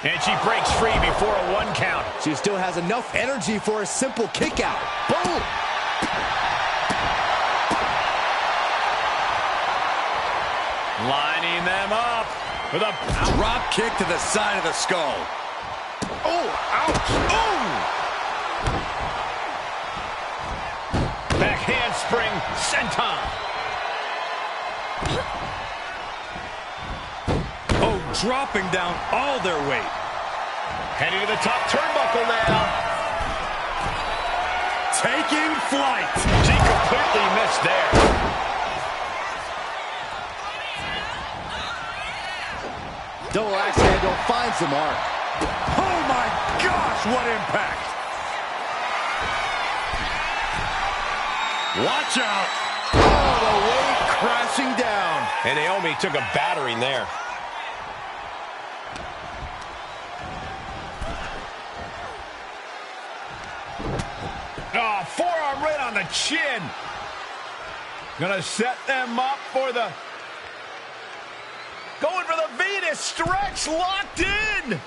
And she breaks free before a 1 count. She still has enough energy for a simple kick out. Boom! Lining them up with a drop kick to the side of the skull. Oh, ouch! Oh! Back handspring, senton. Oh, dropping down all their weight. Heading to the top turnbuckle now. Taking flight. She completely missed there. Double axe handle finds the mark. Oh my gosh, what impact! Watch out! Oh, the weight crashing down. And Naomi took a battering there. Oh, forearm right on the chin. Gonna set them up for the... Going for the Venus stretch, locked in.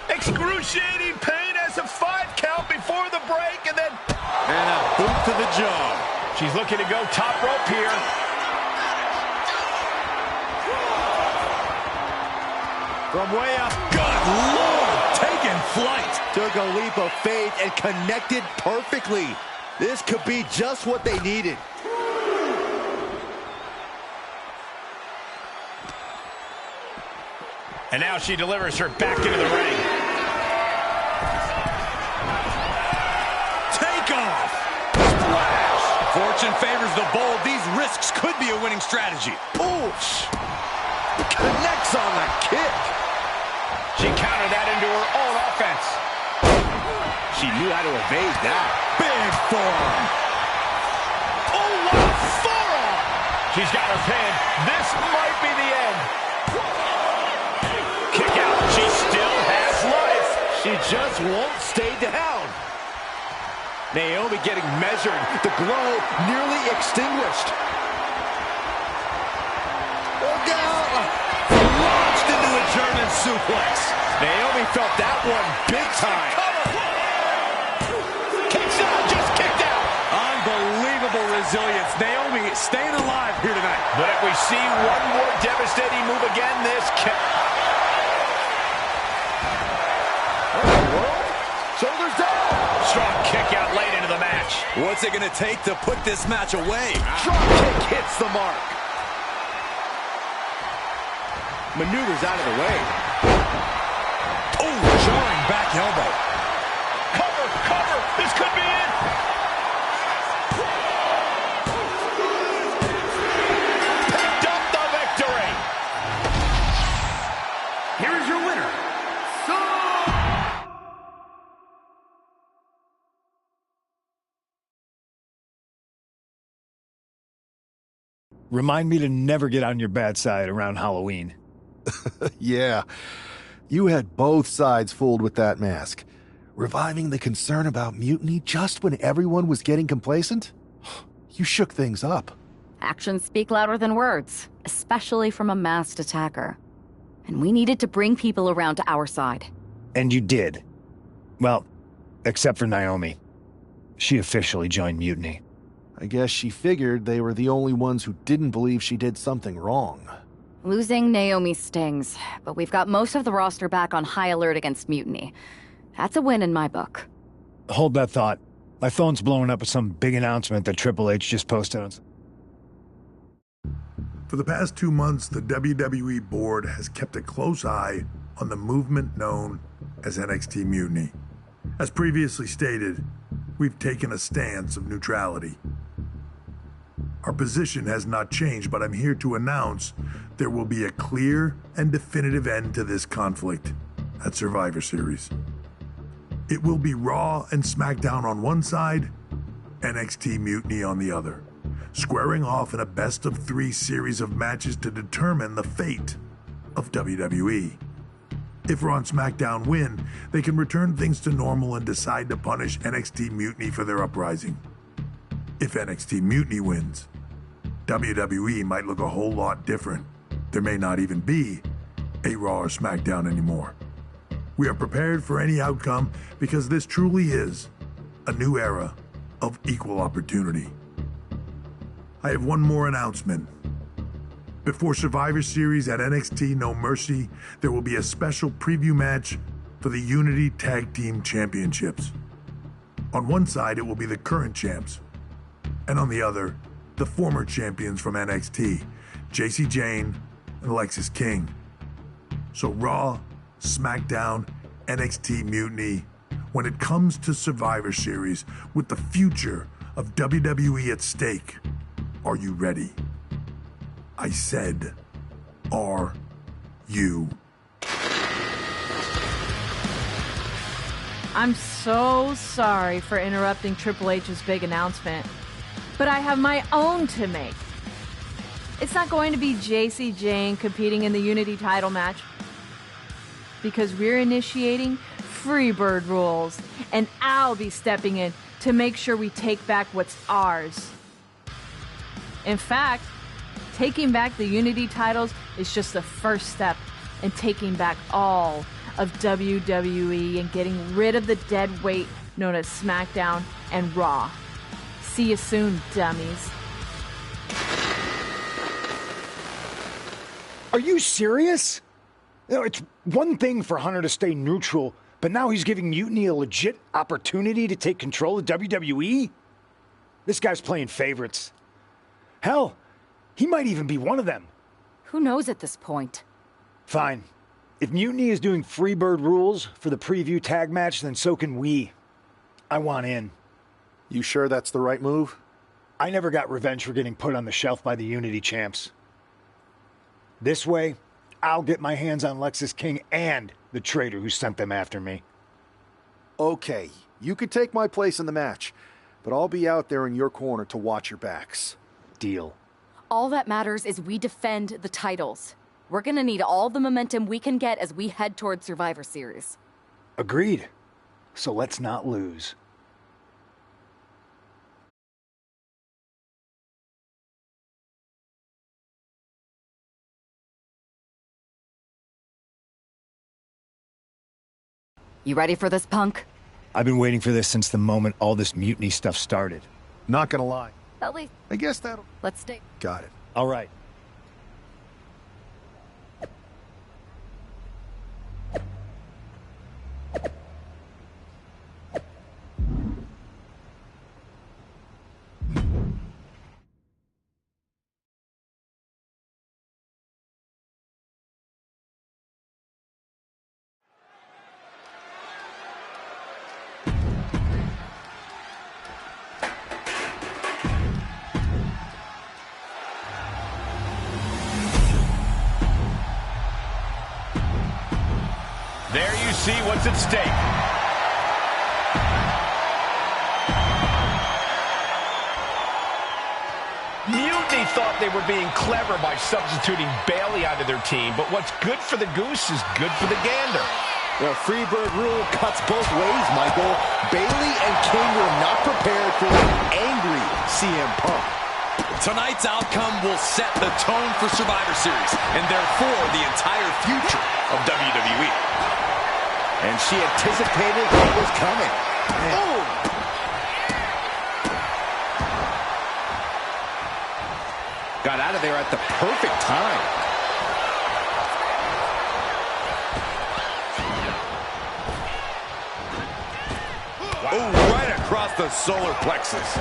Excruciating pain as a 5 count before the break, and then... And a boot to the jaw. She's looking to go top rope here. From way up. Good Lord, taking flight. Took a leap of faith and connected perfectly. This could be just what they needed. And now she delivers her back into the ring. Take off. Splash. Fortune favors the bold. These risks could be a winning strategy. Oof. Connects on the kick. She countered that into her own offense. She knew how to evade that. Big forearm. Oh, what a forearm! She's got her pinned. This might be the end. Kick out. She still has life. She just won't stay down. Naomi getting measured. The glow nearly extinguished. Look out! Launched into a German suplex. Naomi felt that one big time. Kicks out, just kicked out. Unbelievable resilience. Naomi staying alive here tonight. But if we see one more devastating move again, this kick. Shoulders down. Strong kick out late into the match. What's it going to take to put this match away? Drop kick hits the mark. Maneuvers out of the way. Oh, jarring back elbow. Cover, cover. This could be it. Picked up the victory. Here is your winner, Remind me to never get on your bad side around Halloween. Yeah, you had both sides fooled with that mask. Reviving the concern about mutiny just when everyone was getting complacent? You shook things up. Actions speak louder than words, especially from a masked attacker. And we needed to bring people around to our side. And you did. Well, except for Naomi. She officially joined Mutiny. I guess she figured they were the only ones who didn't believe she did something wrong. Losing Naomi stings, but we've got most of the roster back on high alert against Mutiny. That's a win in my book. Hold that thought. My phone's blowing up with some big announcement that Triple H just posted on... For the past 2 months, the WWE board has kept a close eye on the movement known as NXT Mutiny. As previously stated, we've taken a stance of neutrality. Our position has not changed, but I'm here to announce there will be a clear and definitive end to this conflict at Survivor Series. It will be Raw and SmackDown on one side, NXT Mutiny on the other, squaring off in a best-of-3 series of matches to determine the fate of WWE. If Raw and SmackDown win, they can return things to normal and decide to punish NXT Mutiny for their uprising. If NXT Mutiny wins, WWE might look a whole lot different. There may not even be a Raw or SmackDown anymore. We are prepared for any outcome because this truly is a new era of equal opportunity. I have one more announcement. Before Survivor Series at NXT No Mercy, there will be a special preview match for the Unity Tag Team Championships. On one side, it will be the current champs, and on the other, the former champions from NXT, Jacy Jayne and Lexis King. So Raw, SmackDown, NXT Mutiny, when it comes to Survivor Series with the future of WWE at stake, are you ready? I said, are you? I'm so sorry for interrupting Triple H's big announcement, but I have my own to make. It's not going to be Jacy Jayne competing in the Unity title match, because we're initiating Freebird rules, and I'll be stepping in to make sure we take back what's ours. In fact, taking back the Unity titles is just the first step in taking back all of WWE and getting rid of the dead weight known as SmackDown and Raw. See you soon, dummies. Are you serious? You know, it's one thing for Hunter to stay neutral, But now he's giving Mutiny a legit opportunity to take control of WWE? This guy's playing favorites. Hell, he might even be one of them. Who knows at this point? Fine. If Mutiny is doing Freebird rules for the preview tag match, then so can we. I want in. You sure that's the right move? I never got revenge for getting put on the shelf by the Unity champs. This way, I'll get my hands on Lexis King and the traitor who sent them after me. Okay, you could take my place in the match, but I'll be out there in your corner to watch your backs. Deal. All that matters is we defend the titles. We're gonna need all the momentum we can get as we head towards Survivor Series. Agreed. So let's not lose. You ready for this, Punk? I've been waiting for this since the moment all this Mutiny stuff started. Not gonna lie. At least, I guess that'll... let's stay. Got it. All right. There you see what's at stake. Mutiny thought they were being clever by substituting Bayley out of their team, but what's good for the goose is good for the gander. The Freebird rule cuts both ways, Michael. Bayley and King were not prepared for an angry CM Punk. Tonight's outcome will set the tone for Survivor Series, and therefore the entire future of WWE. And she anticipated what was coming. Oh! Got out of there at the perfect time. Wow. Oh, right across the solar plexus.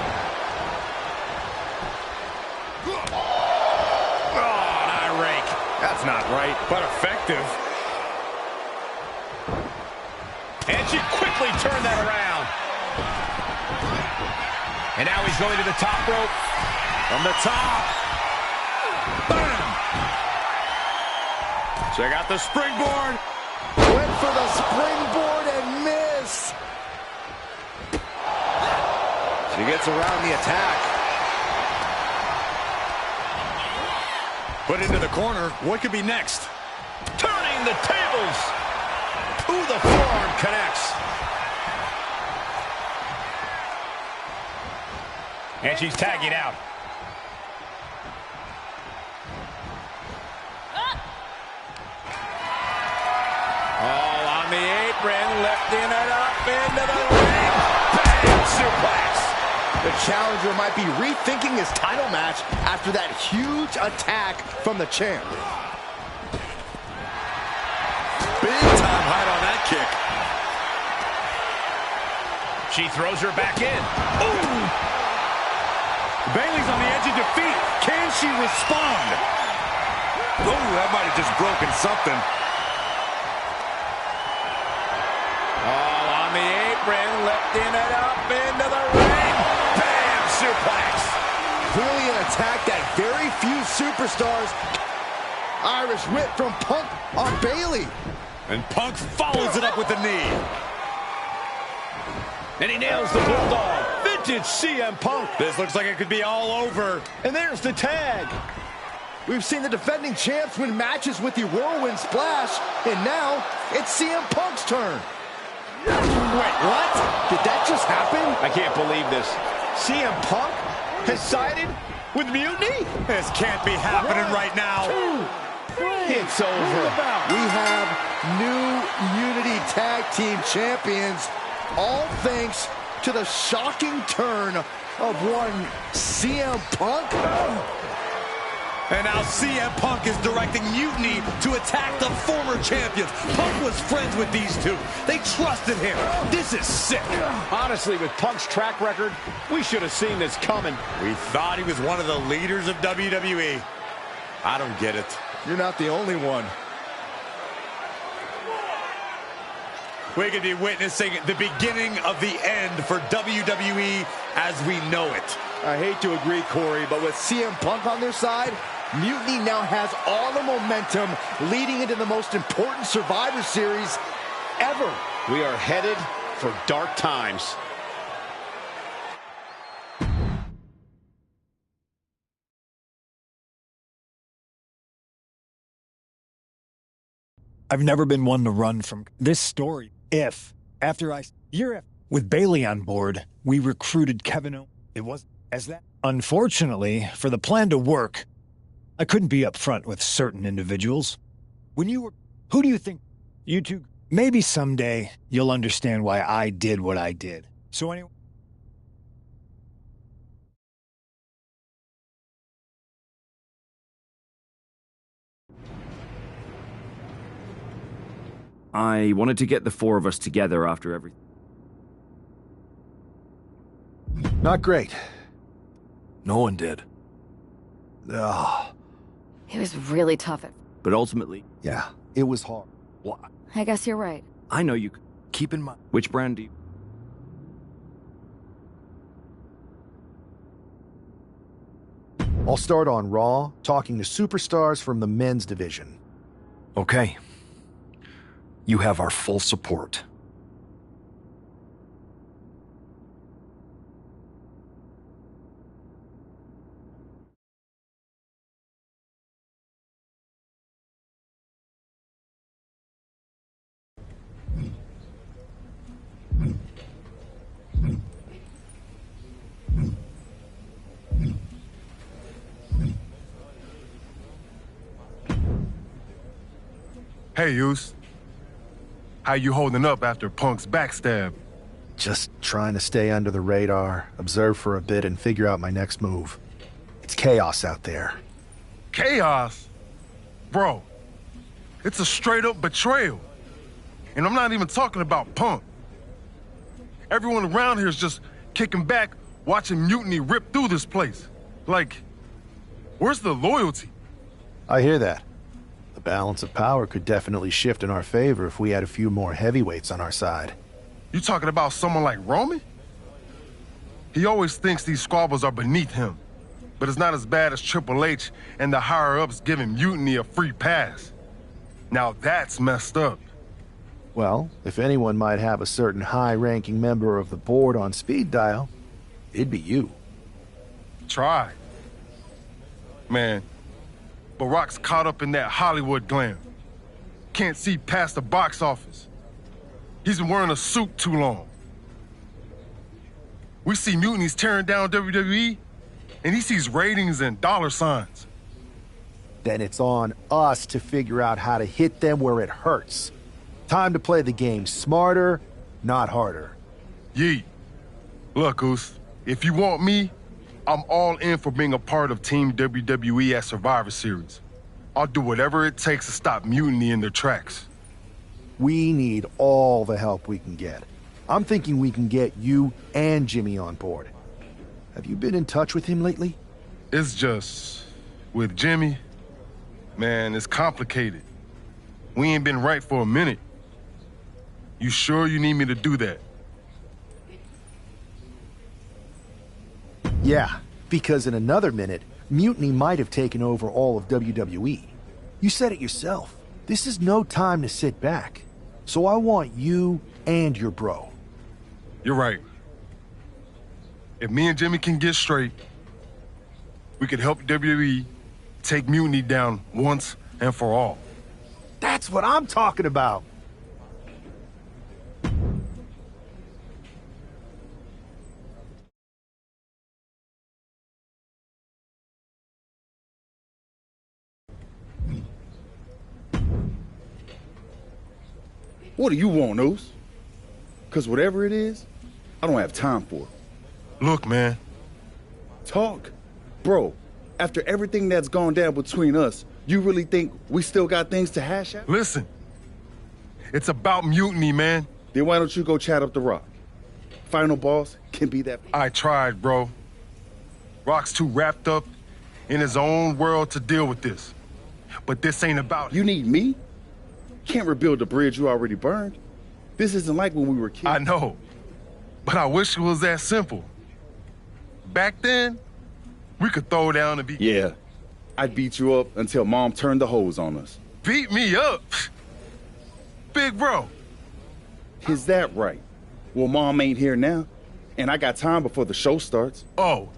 Oh, an eye rake. That's not right, but effective. And she quickly turned that around. And now he's going to the top rope. From the top. Bam! Check out the springboard. Went for the springboard and missed. She gets around the attack. Put into the corner. What could be next? Turning the tables. Ooh, the forearm connects. And she's tagging out. All on the apron, lifting it up into the ring. Bam! Suplex. The challenger might be rethinking his title match after that huge attack from the champ. Big time height on that kick. She throws her back in. Ooh! Bayley's on the edge of defeat. Can she respond? Oh, that might have just broken something. All on the apron, lifting it up into the ring. Bam! Suplex. Clearly an attack that very few superstars. Irish whip from Punk on Bayley. And Punk follows it up with the knee. And he nails the Bulldog. Vintage CM Punk. This looks like it could be all over. And there's the tag. We've seen the defending champs win matches with the Whirlwind Splash, and now it's CM Punk's turn. Wait, what? Did that just happen? I can't believe this. CM Punk has sided with Mutiny? This can't be happening right now. It's over. We have new Unity Tag Team Champions, all thanks to the shocking turn of one CM Punk. And now CM Punk is directing Mutiny to attack the former champions. Punk was friends with these two. They trusted him. This is sick. Honestly, with Punk's track record, we should have seen this coming. We thought he was one of the leaders of WWE. I don't get it. You're not the only one. We could be witnessing the beginning of the end for WWE as we know it. I hate to agree, Corey, but with CM Punk on their side, Mutiny now has all the momentum leading into the most important Survivor Series ever. We are headed for dark times. I've never been one to run from this story. With Bailey on board, we recruited Kevin Owens. It was as that. Unfortunately, for the plan to work, I couldn't be upfront with certain individuals. Who do you think? You two? Maybe someday you'll understand why I did what I did. So anyway. I wanted to get the four of us together after everything. Not great. No one did. Ugh. It was really tough. But ultimately... Yeah, it was hard. Well, I guess you're right. I know you could. Keep in mind... Which brand do you... I'll start on Raw, talking to superstars from the men's division. Okay. You have our full support. Hey, Uce. How you holding up after Punk's backstab? Just trying to stay under the radar, observe for a bit, and figure out my next move. It's chaos out there. Chaos? Bro, it's a straight-up betrayal. And I'm not even talking about Punk. Everyone around here is just kicking back, watching Mutiny rip through this place. Like, where's the loyalty? I hear that. The balance of power could definitely shift in our favor if we had a few more heavyweights on our side. You talking about someone like Roman? He always thinks these squabbles are beneath him, but it's not as bad as Triple H and the higher-ups giving Mutiny a free pass. Now that's messed up. Well, if anyone might have a certain high-ranking member of the board on speed dial, it'd be you. Try. Man, Barack's caught up in that Hollywood glam. Can't see past the box office. He's been wearing a suit too long. We see Mutiny's tearing down WWE, and he sees ratings and dollar signs. Then it's on us to figure out how to hit them where it hurts. Time to play the game smarter, not harder. Yeet. Look, Goose, if you want me, I'm all in for being a part of Team WWE at Survivor Series. I'll do whatever it takes to stop Mutiny in their tracks. We need all the help we can get. I'm thinking we can get you and Jimmy on board. Have you been in touch with him lately? It's just... with Jimmy, man, it's complicated. We ain't been right for a minute. You sure you need me to do that? Yeah, because in another minute, Mutiny might have taken over all of WWE. You said it yourself. This is no time to sit back. So I want you and your bro. You're right. If me and Jimmy can get straight, we could help WWE take Mutiny down once and for all. That's what I'm talking about. What do you want, Oos? Because whatever it is, I don't have time for it. Look, man. Talk. Bro, After everything that's gone down between us, you really think we still got things to hash out? Listen, it's about mutiny, man. Then why don't you go chat up the Rock? Final boss can be that. I tried, bro. Rock's too wrapped up in his own world to deal with this. But this ain't about it. You need me? Can't rebuild the bridge you already burned. This isn't like when we were kids. I know, but I wish it was that simple. Back then, we could throw down and be... Yeah, I'd beat you up until Mom turned the hose on us. Beat me up? Big bro. Is that right? Well, Mom ain't here now, and I got time before the show starts. Oh.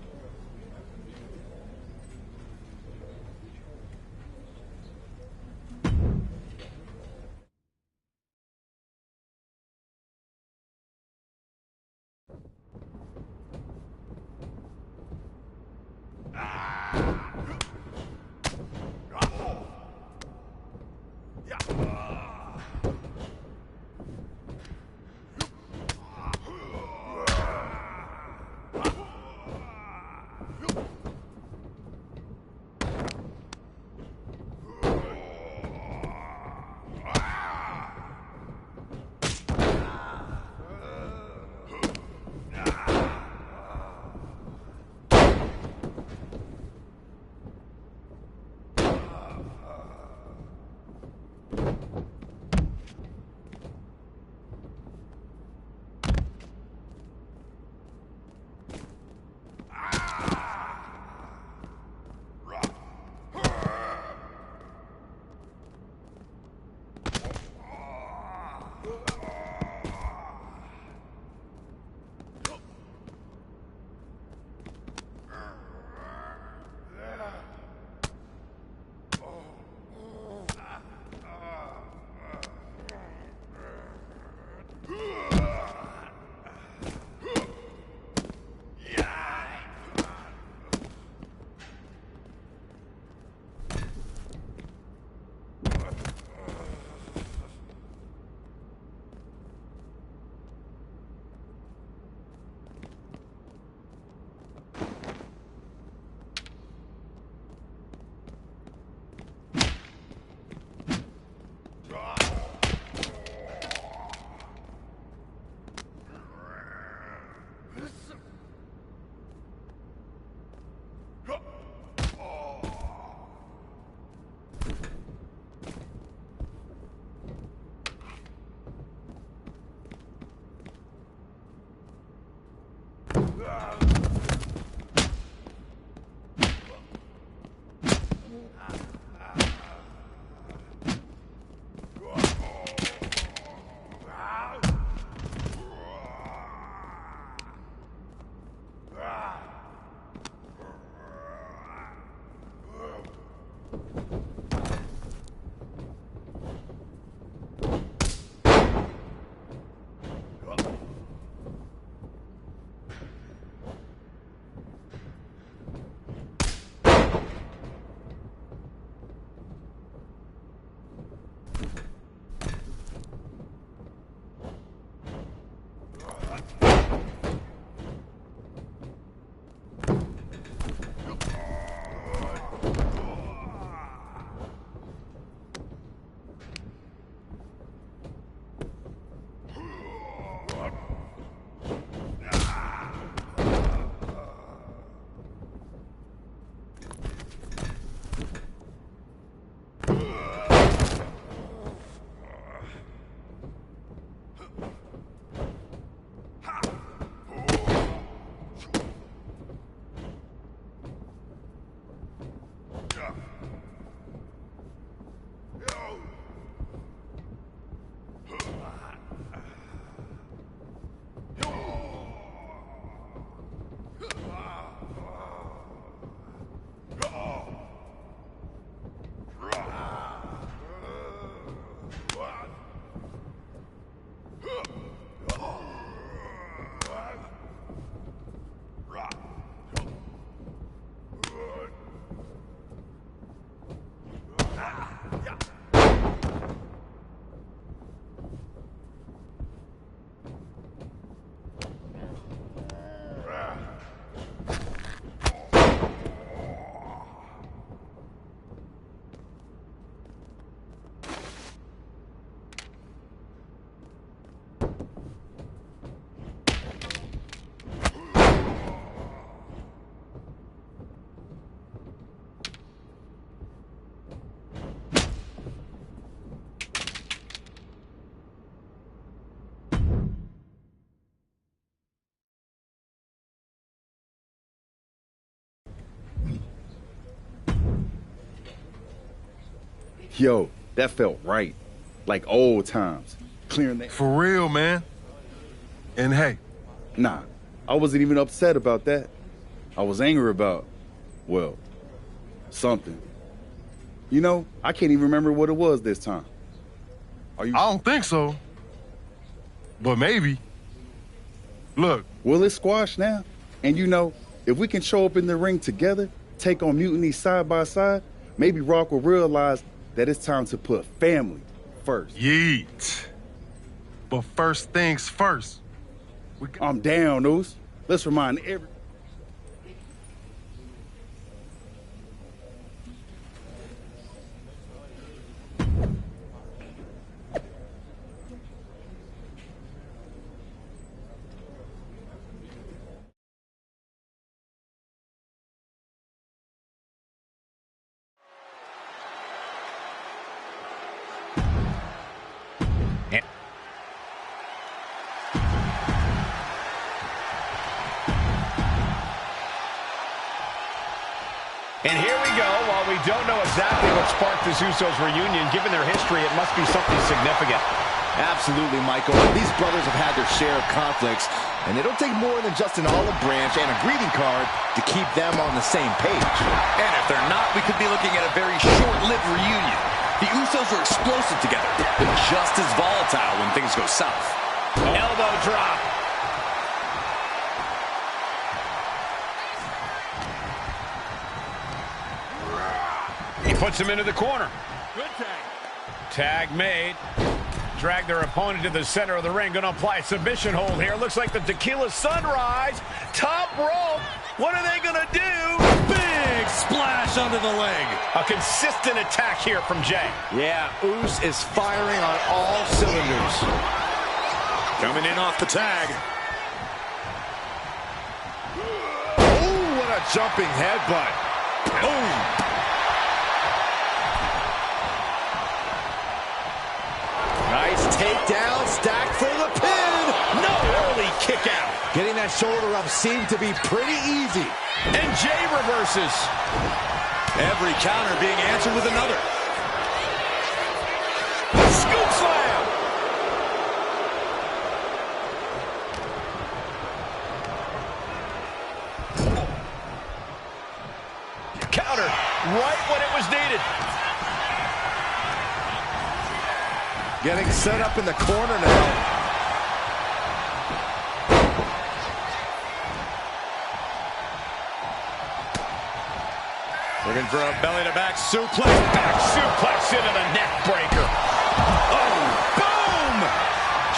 Yo, that felt right. Like old times. Clearing that. For real, man. And hey. Nah, I wasn't even upset about that. I was angry about, well, something. You know, I can't even remember what it was this time. I don't think so. But maybe. Look. Well, it's squashed now. And you know, if we can show up in the ring together, take on Mutiny side by side, maybe Rock will realize that it's time to put family first. Yeet. But first things first. I'm down, Oos. Let's remind every... And here we go. While we don't know exactly what sparked this Usos reunion, given their history, it must be something significant. Absolutely, Michael. These brothers have had their share of conflicts, and it'll take more than just an olive branch and a greeting card to keep them on the same page. And if they're not, we could be looking at a very short-lived reunion. The Usos are explosive together, but just as volatile when things go south. Elbow drop. He puts him into the corner. Good tag. Tag made. Drag their opponent to the center of the ring. Going to apply a submission hold here. Looks like the Tequila Sunrise. Top rope. What are they going to do? Big splash under the leg. A consistent attack here from Jay. Yeah, Uso is firing on all cylinders. Coming in off the tag. Oh, what a jumping headbutt. Boom. Nice takedown, stacked for the pin. No early kick out. Getting that shoulder up seemed to be pretty easy. And Jay reverses. Every counter being answered with another. Scoop slam. Counter right when it was needed. Getting set up in the corner now. Looking for a belly-to-back suplex. Back suplex into the neck breaker. Oh, boom!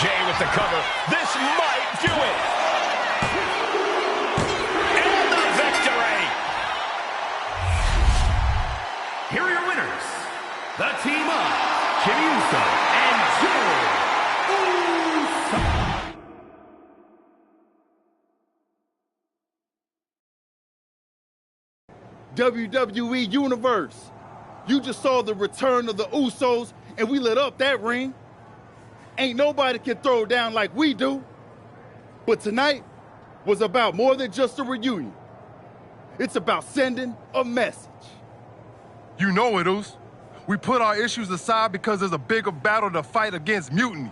Jay with the cover. This might do it. And the victory. Here are your winners. The team of Jimmy Uso and Jey Uso. WWE Universe. You just saw the return of the Usos, and we lit up that ring. Ain't nobody can throw down like we do. But tonight was about more than just a reunion. It's about sending a message. You know it, Uso. We put our issues aside because there's a bigger battle to fight against Mutiny.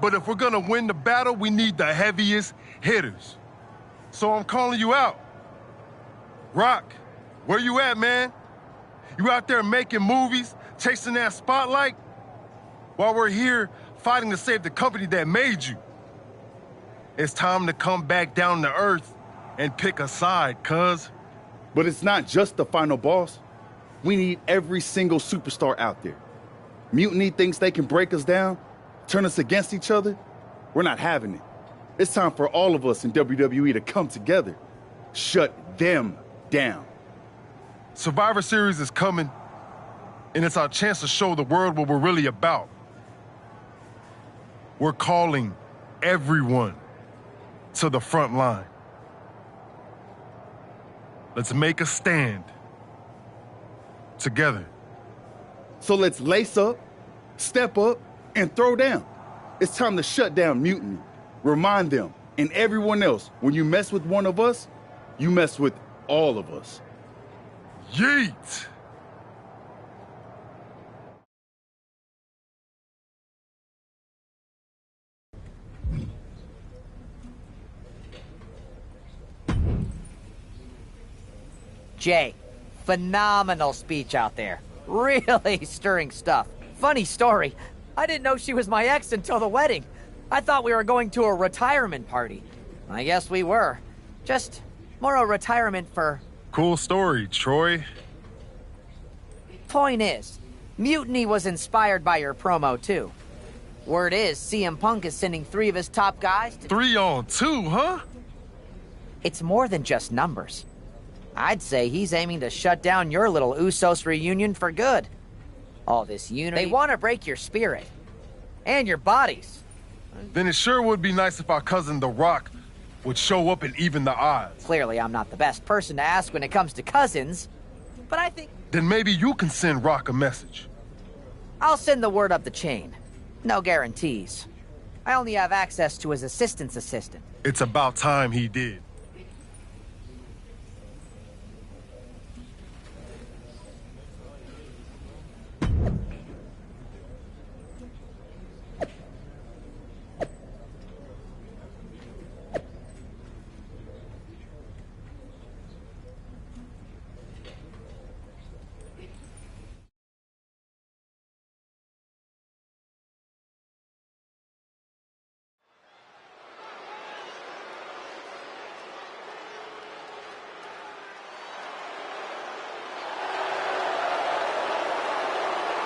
But if we're gonna win the battle, we need the heaviest hitters. So I'm calling you out. Rock, where you at, man? You out there making movies, chasing that spotlight? While we're here fighting to save the company that made you. It's time to come back down to earth and pick a side, cuz. But it's not just the final boss. We need every single superstar out there. Mutiny thinks they can break us down, turn us against each other. We're not having it. It's time for all of us in WWE to come together. Shut them down. Survivor Series is coming, and it's our chance to show the world what we're really about. We're calling everyone to the front line. Let's make a stand together. So let's lace up, step up, and throw down. It's time to shut down Mutiny. Remind them and everyone else, when you mess with one of us, you mess with all of us. Yeet! Jay, phenomenal speech out there. Really stirring stuff. Funny story, I didn't know she was my ex until the wedding. I thought we were going to a retirement party. I guess we were. Just more a retirement for... Cool story, Troy. Point is, Mutiny was inspired by your promo, too. Word is, CM Punk is sending 3 of his top guys to... 3 on 2, huh? It's more than just numbers. I'd say he's aiming to shut down your little Usos reunion for good. All this unity... They want to break your spirit. And your bodies. Then it sure would be nice if our cousin The Rock would show up and even the odds. Clearly, I'm not the best person to ask when it comes to cousins, but I think... Then maybe you can send Rock a message. I'll send the word up the chain. No guarantees. I only have access to his assistant's assistant. It's about time he did.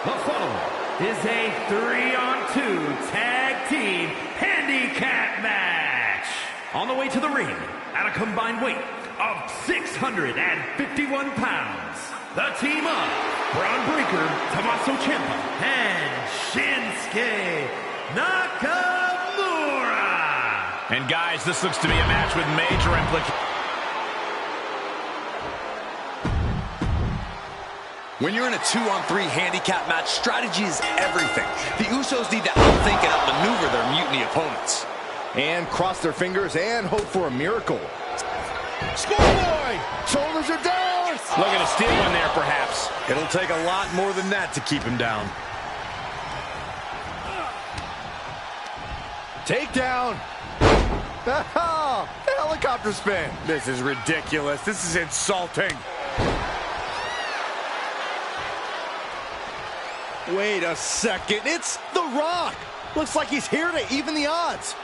The following is a 3-on-2 tag team handicap match. On the way to the ring, at a combined weight of 651 pounds, the team of Braun Breaker, Tommaso Ciampa, and Shinsuke Nakamura. And guys, this looks to be a match with major implications. When you're in a 2-on-3 handicap match, strategy is everything. The Usos need to outthink and outmaneuver their Mutiny opponents. And cross their fingers and hope for a miracle. Schoolboy! Shoulders are down! Looking to steal one there, perhaps. It'll take a lot more than that to keep him down. Takedown! Helicopter spin! This is ridiculous. This is insulting. Wait a second, it's The Rock! Looks like he's here to even the odds.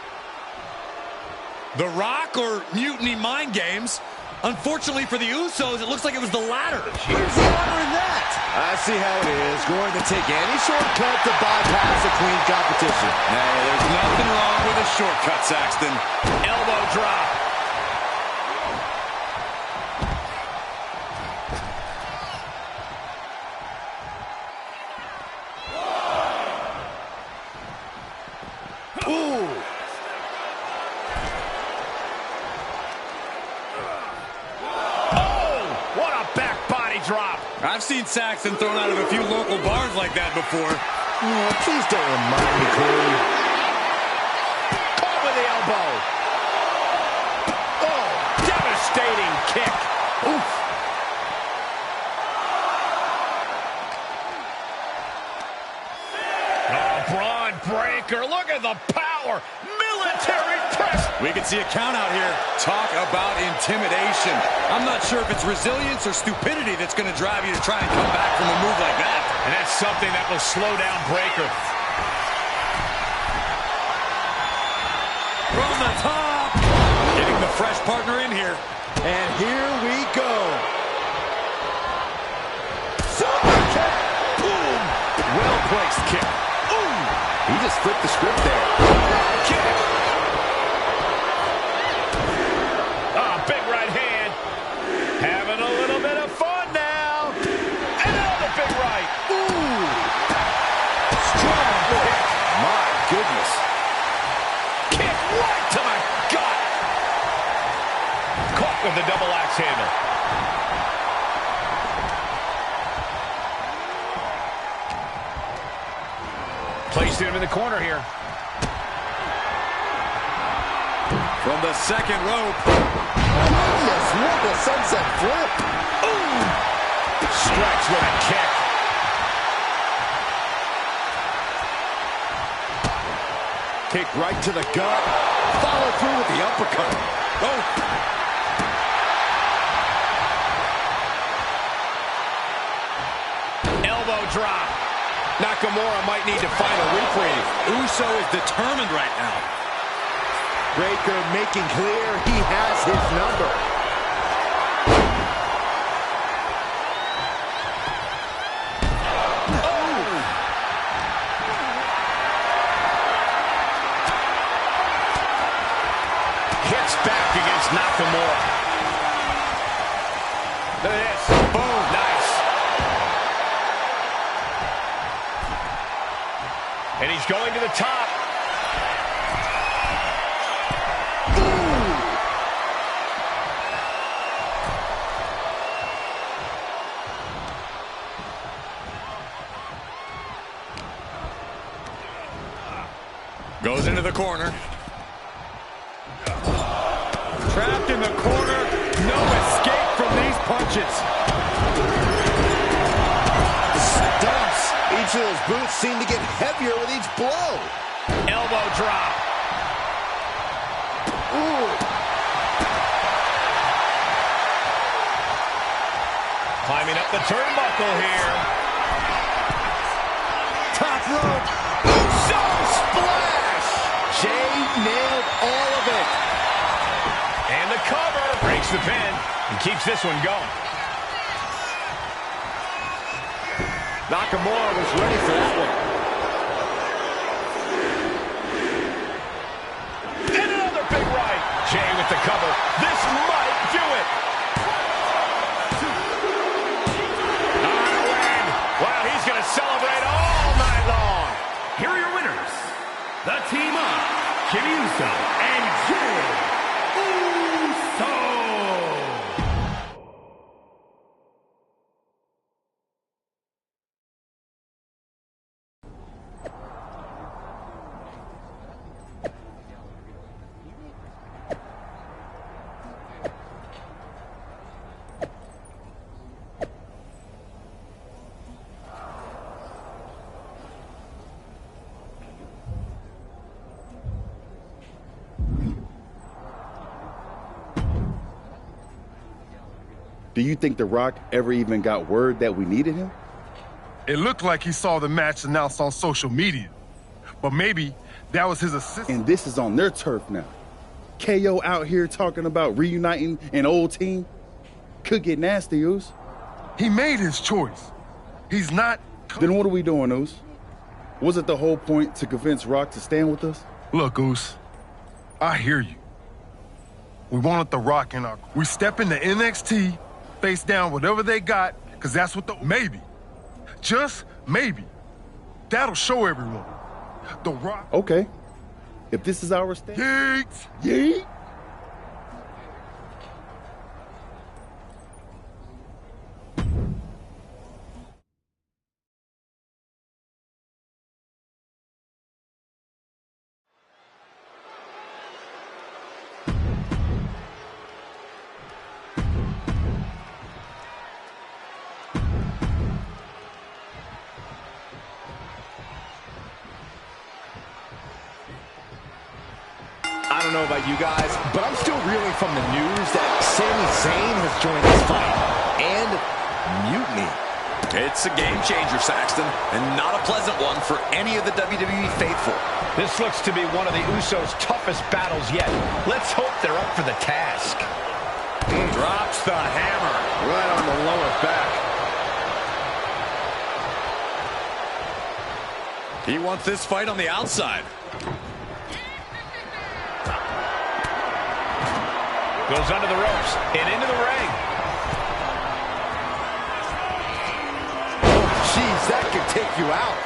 The Rock or Mutiny mind games? Unfortunately for the Usos, it looks like it was the latter. Where's the honor in that? I see how it is. Going to take any shortcut to bypass a clean competition. Hey, there's nothing wrong with a shortcut, Saxton. Elbow drop. I've seen Saxton thrown out of a few local bars like that before. Oh, please don't remind me, Corey. Caught with the elbow. Oh, devastating kick. Oof. Oh, Braun Breaker, look at the power. Military press. We can see a count out here. Talk about intimidation. I'm not sure if it's resilience or stupidity that's going to drive you to try and come back from a move like that. And that's something that will slow down Breaker. From the top. Getting the fresh partner in here. And here we go. Super kick. Boom. Well-placed kick. Ooh. He just flipped the script there. Kick. Big right hand. Having a little bit of fun now. And another big right. Ooh. Strong kick. My goodness. Kick right to the gut. Caught with the double axe handle. Placing him in the corner here. From the second rope. Yes, what a sunset flip. Ooh. Strikes with a kick. Kick right to the gut. Follow through with the uppercut. Oh. drop. Nakamura might need to find a reprieve. Uso is determined right now. Breakker making clear he has his number. Hits back against Nakamura. Look at this. Boom. Nice. And he's going to the top. Goes into the corner. Trapped in the corner. No escape from these punches. Stumps. Each of those boots seem to get heavier with each blow. Elbow drop. Ooh. Climbing up the turnbuckle here. Top rope. So splash. Jay nailed all of it. And the cover breaks the pin and keeps this one going. Nakamura was ready for that one. And another big right. Jay with the cover. This might do it. On a win. Wow, he's going to celebrate all night long. Here are your winners. The team of Jimmy Uso and Jay Uso. Do you think The Rock ever even got word that we needed him? It looked like he saw the match announced on social media. But maybe that was his assistant. And this is on their turf now. KO out here talking about reuniting an old team. Could get nasty, Oos. He made his choice. He's not... Then what are we doing, Oos? Was it the whole point to convince Rock to stand with us? Look, Oos, I hear you. We wanted The Rock in our... We step into NXT, face down whatever they got, because that's what the... Maybe. Just maybe. That'll show everyone. The Rock... Okay. If this is our stand... Yeet! Yeet! I don't know about you guys, but I'm still reeling from the news that Sami Zayn has joined this fight. And mutiny. It's a game changer, Saxton, and not a pleasant one for any of the WWE faithful. This looks to be one of the Usos' toughest battles yet. Let's hope they're up for the task. Drops the hammer. Right on the lower back. He wants this fight on the outside. Goes under the ropes and into the ring. Oh, jeez, that could take you out.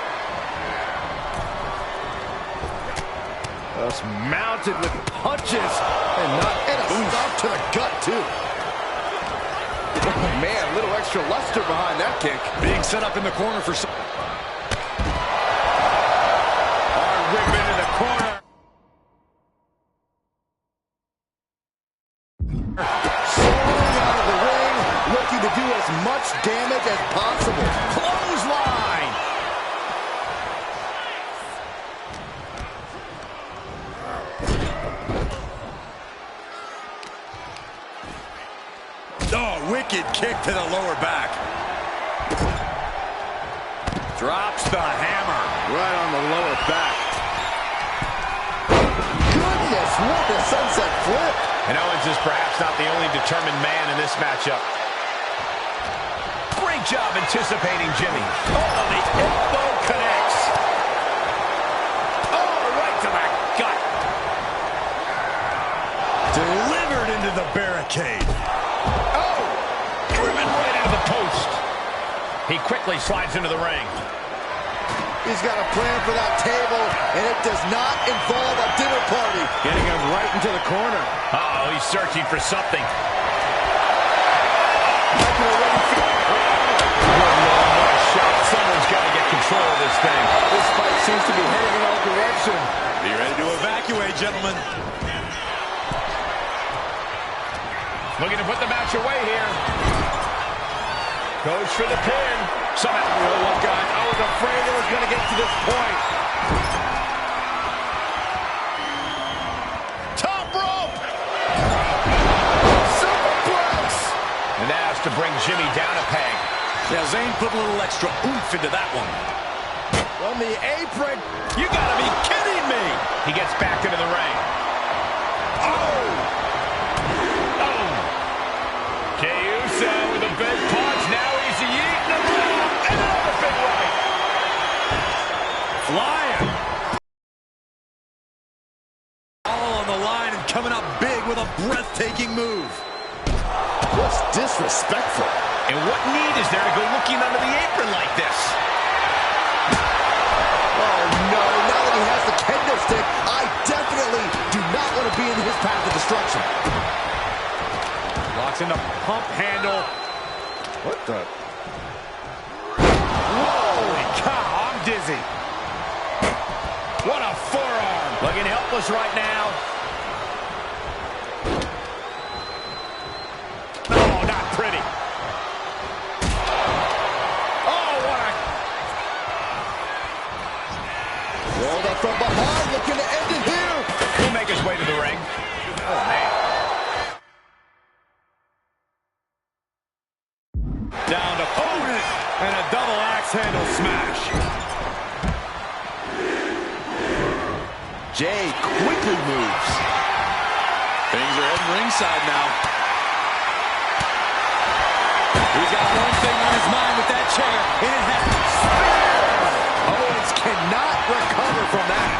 Just mounted with punches and a stomp to the gut, too. Oh, man, a little extra luster behind that kick. Being set up in the corner for some... Hard whip into the corner. Soaring out of the ring, looking to do as much damage as possible. Clothesline! Oh, wicked kick to the lower back. Drops the hammer. Right on the lower back. Goodness, what a sunset flip. And Owens is perhaps not the only determined man in this matchup. Great job anticipating Jimmy. Oh, the elbow connects. Oh, right to the gut. Delivered into the barricade. Oh, driven right into the post. He quickly slides into the ring. He's got a plan for that table, and it does not involve a dinner party. Getting him right into the corner. Uh-oh, he's searching for something. Someone's got to get control of this thing. This fight seems to be heading in our direction. Be ready to evacuate, gentlemen. Looking to put the match away here. Goes for the pin. Somehow, oh my God, I was afraid it was going to get to this point. Top rope. Superplex. And that's to bring Jimmy down a peg. Yeah, Zayn put a little extra oomph into that one. On the apron. You gotta be kidding me. He gets back into the ring. Jey Uso with a big punch. Now he's eating the room. And another big right. Flying. All on the line and coming up big with a breathtaking move. What's disrespectful? And what need is there to go looking under the apron like this? Oh, no. Now that he has the kendo stick, I definitely do not want to be in his path of destruction. Locks in the pump handle. What the? Holy cow, I'm dizzy. What a forearm. Looking helpless right now. Oh, not pretty. Oh, what a... Rolled up from behind, looking to end it here. He'll make his way to the ring. Oh, man. Down to opponent and a double axe handle smash. Jey quickly moves. Things are heading ringside now. He's got one thing on his mind with that chair, and it has Owens cannot recover from that.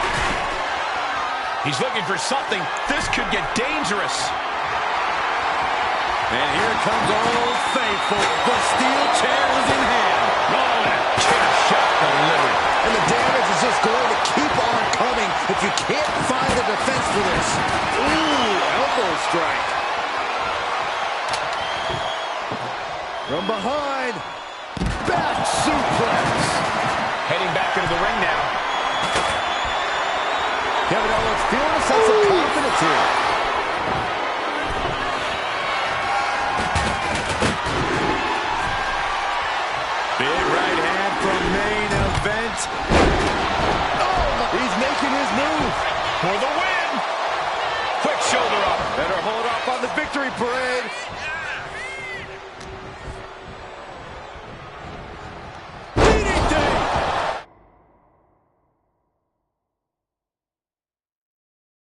He's looking for something. This could get dangerous. And here comes Old Faithful. The steel chair is in hand. Oh, that chair shot delivered. And the damage is just going to keep on coming if you can't find a defense for this. Ooh, elbow strike. From behind, back suplex. Heading back into the ring now. Kevin Owens feeling a sense of confidence here. Big right hand from main event. Oh, he's making his move. For the win. Quick shoulder up. Better hold off on the victory parade.